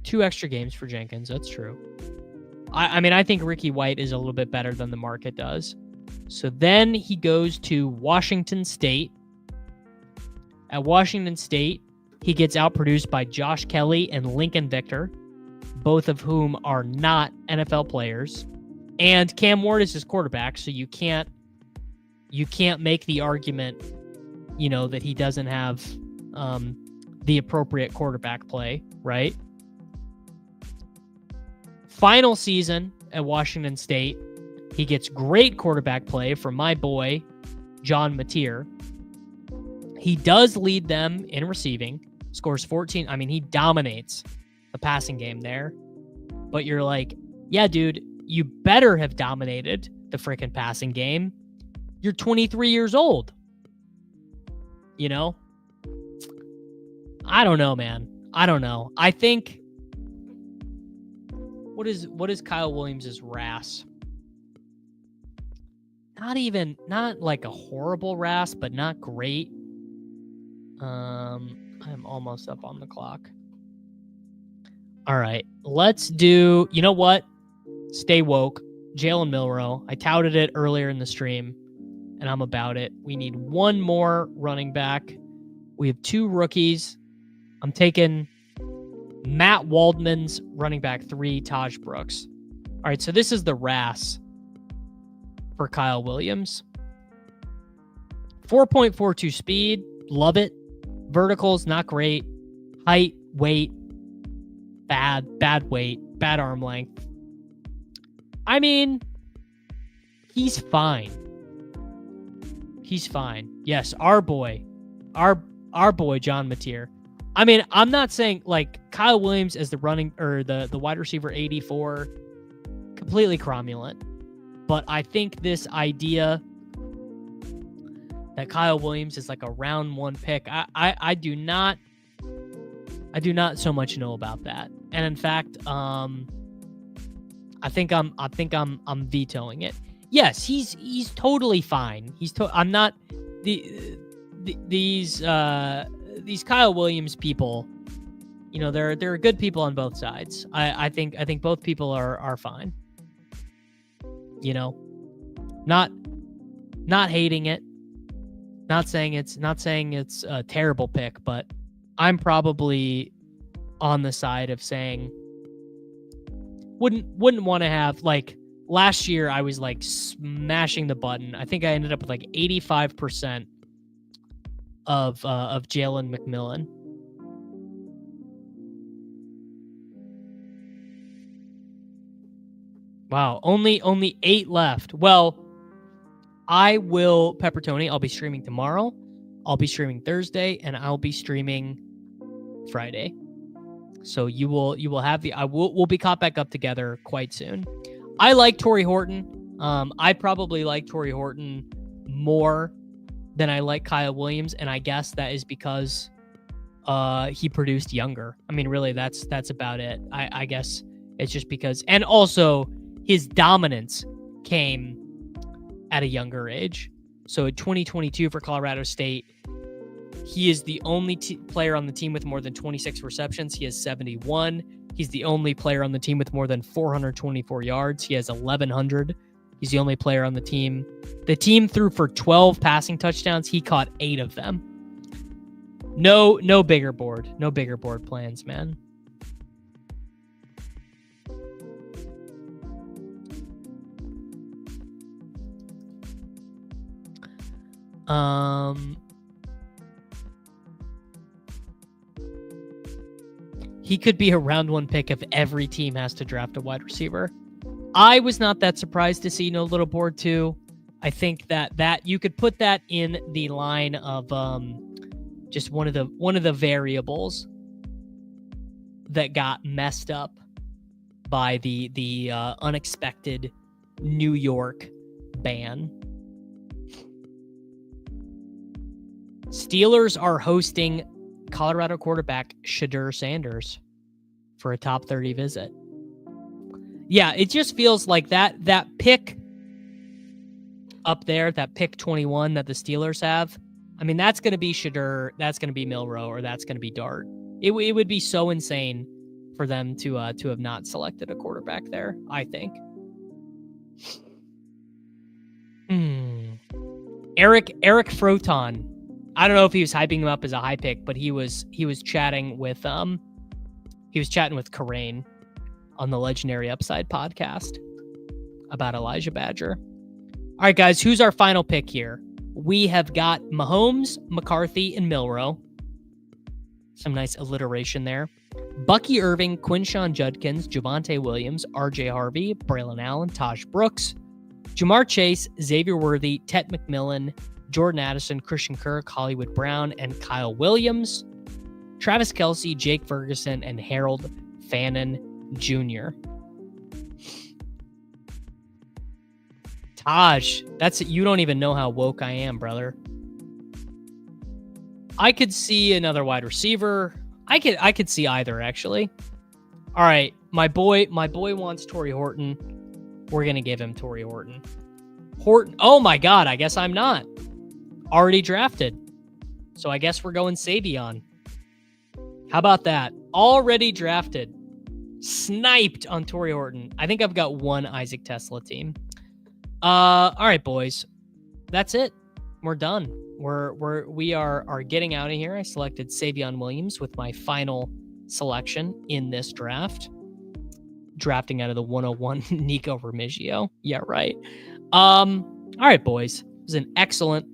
2 extra games for Jenkins. That's true. I mean, I think Ricky White is a little bit better than the market does. So then he goes to Washington State. At Washington State, he gets outproduced by Josh Kelly and Lincoln Victor, both of whom are not NFL players. And Cam Ward is his quarterback, so you can't make the argument, that he doesn't have the appropriate quarterback play, right? Final season at Washington State, he gets great quarterback play from my boy, John Mateer. He does lead them in receiving, scores 14. I mean, he dominates the passing game there. But you're like, yeah, dude, you better have dominated the freaking passing game. You're 23 years old. I don't know, man. I don't know. I think what is Kyle Williams' RAS? Not like a horrible RAS, but not great. I'm almost up on the clock. All right, let's do, you know what? Stay woke. Jalen Milroe. I touted it earlier in the stream, and I'm about it. We need one more running back. We have 2 rookies. I'm taking Matt Waldman's running back 3, Taj Brooks. All right, so this is the RAS for Kyle Williams. 4.42 speed. Love it. Verticals, not great. Height, weight, bad weight, bad arm length. I mean, he's fine. He's fine. Yes, our boy John Mateer. I mean, I'm not saying like Kyle Williams as the wide receiver 84, completely cromulent. But I think this idea that Kyle Williams is like a round 1 pick, I do not so much know about that. And in fact, I think I'm vetoing it. Yes, he's totally fine. I'm not these Kyle Williams people. There are good people on both sides. I think both people are fine. Not hating it. Not saying it's a terrible pick, but I'm probably on the side of saying wouldn't want to have, like, last year I was like smashing the button. I think I ended up with like 85% of Jalen McMillan. Wow, only 8 left. Well, I will Pepper Tony. I'll be streaming tomorrow. I'll be streaming Thursday, and I'll be streaming Friday. So you will have we'll be caught back up together quite soon. I like Torrey Horton. I probably like Torrey Horton more than I like Kyle Williams, and I guess that is because he produced younger. I mean, really, that's about it. I guess it's just because, and also his dominance came at a younger age. So in 2022 for Colorado State, he is the only player on the team with more than 26 receptions. He has 71. He's the only player on the team with more than 424 yards. He has 1,100. He's the only player on the team. The team threw for 12 passing touchdowns. He caught 8 of them. No bigger board. No bigger board plans, man. He could be a round 1 pick if every team has to draft a wide receiver. I was not that surprised to see no little board 2. I think that you could put that in the line of just one of the variables that got messed up by the unexpected New York ban. Steelers are hosting Colorado quarterback Shadur Sanders for a top 30 visit. Yeah, it just feels like that pick up there, that pick 21 that the Steelers have. I mean, that's going to be Shadur, that's going to be Milroe, or that's going to be Dart. It would be so insane for them to have not selected a quarterback there, I think. Eric Froton. I don't know if he was hyping him up as a high pick, but he was chatting with Karain on the Legendary Upside podcast about Elijah Badger. All right, guys, who's our final pick here? We have got Mahomes, McCarthy, and Milroe. Some nice alliteration there. Bucky Irving, Quinshawn Judkins, Javonte Williams, RJ Harvey, Braelon Allen, Taj Brooks, Jamar Chase, Xavier Worthy, Tet McMillan, Jordan Addison, Christian Kirk, Hollywood Brown, and Kyle Williams, Travis Kelce, Jake Ferguson, and Harold Fannin Jr. Taj, you don't even know how woke I am, brother. I could see another wide receiver. I could see either, actually. All right, my boy wants Torrey Horton. We're gonna give him Torrey Horton. Oh my God, I guess I'm not already drafted. So I guess we're going Savion. How about that? Already drafted. Sniped on Torrey Horton. I think I've got one Isaac Tesla team. All right, boys. That's it. We're done. We are getting out of here. I selected Savion Williams with my final selection in this draft. Drafting out of the 101 Nico Remigio. Yeah, right. All right, boys. It was an excellent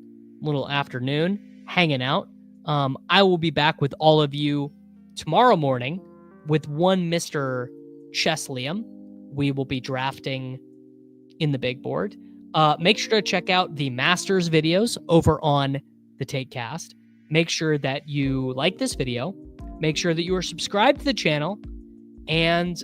little afternoon hanging out. I will be back with all of you tomorrow morning with one Mr. Cheslium. We will be drafting in the big board. Make sure to check out the Masters videos over on the TakeCast. Make sure that you like this video. Make sure that you are subscribed to the channel. And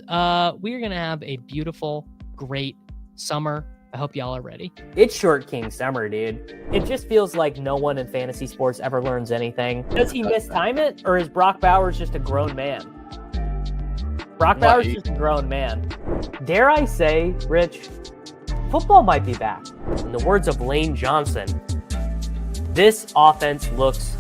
we are going to have a beautiful, great summer. I hope y'all are ready. It's Short King summer, dude. It just feels like no one in fantasy sports ever learns anything. Does he mistime it, or is Brock Bowers just a grown man? Brock Bowers is just a grown man. Dare I say, Rich, football might be back. In the words of Lane Johnson, this offense looks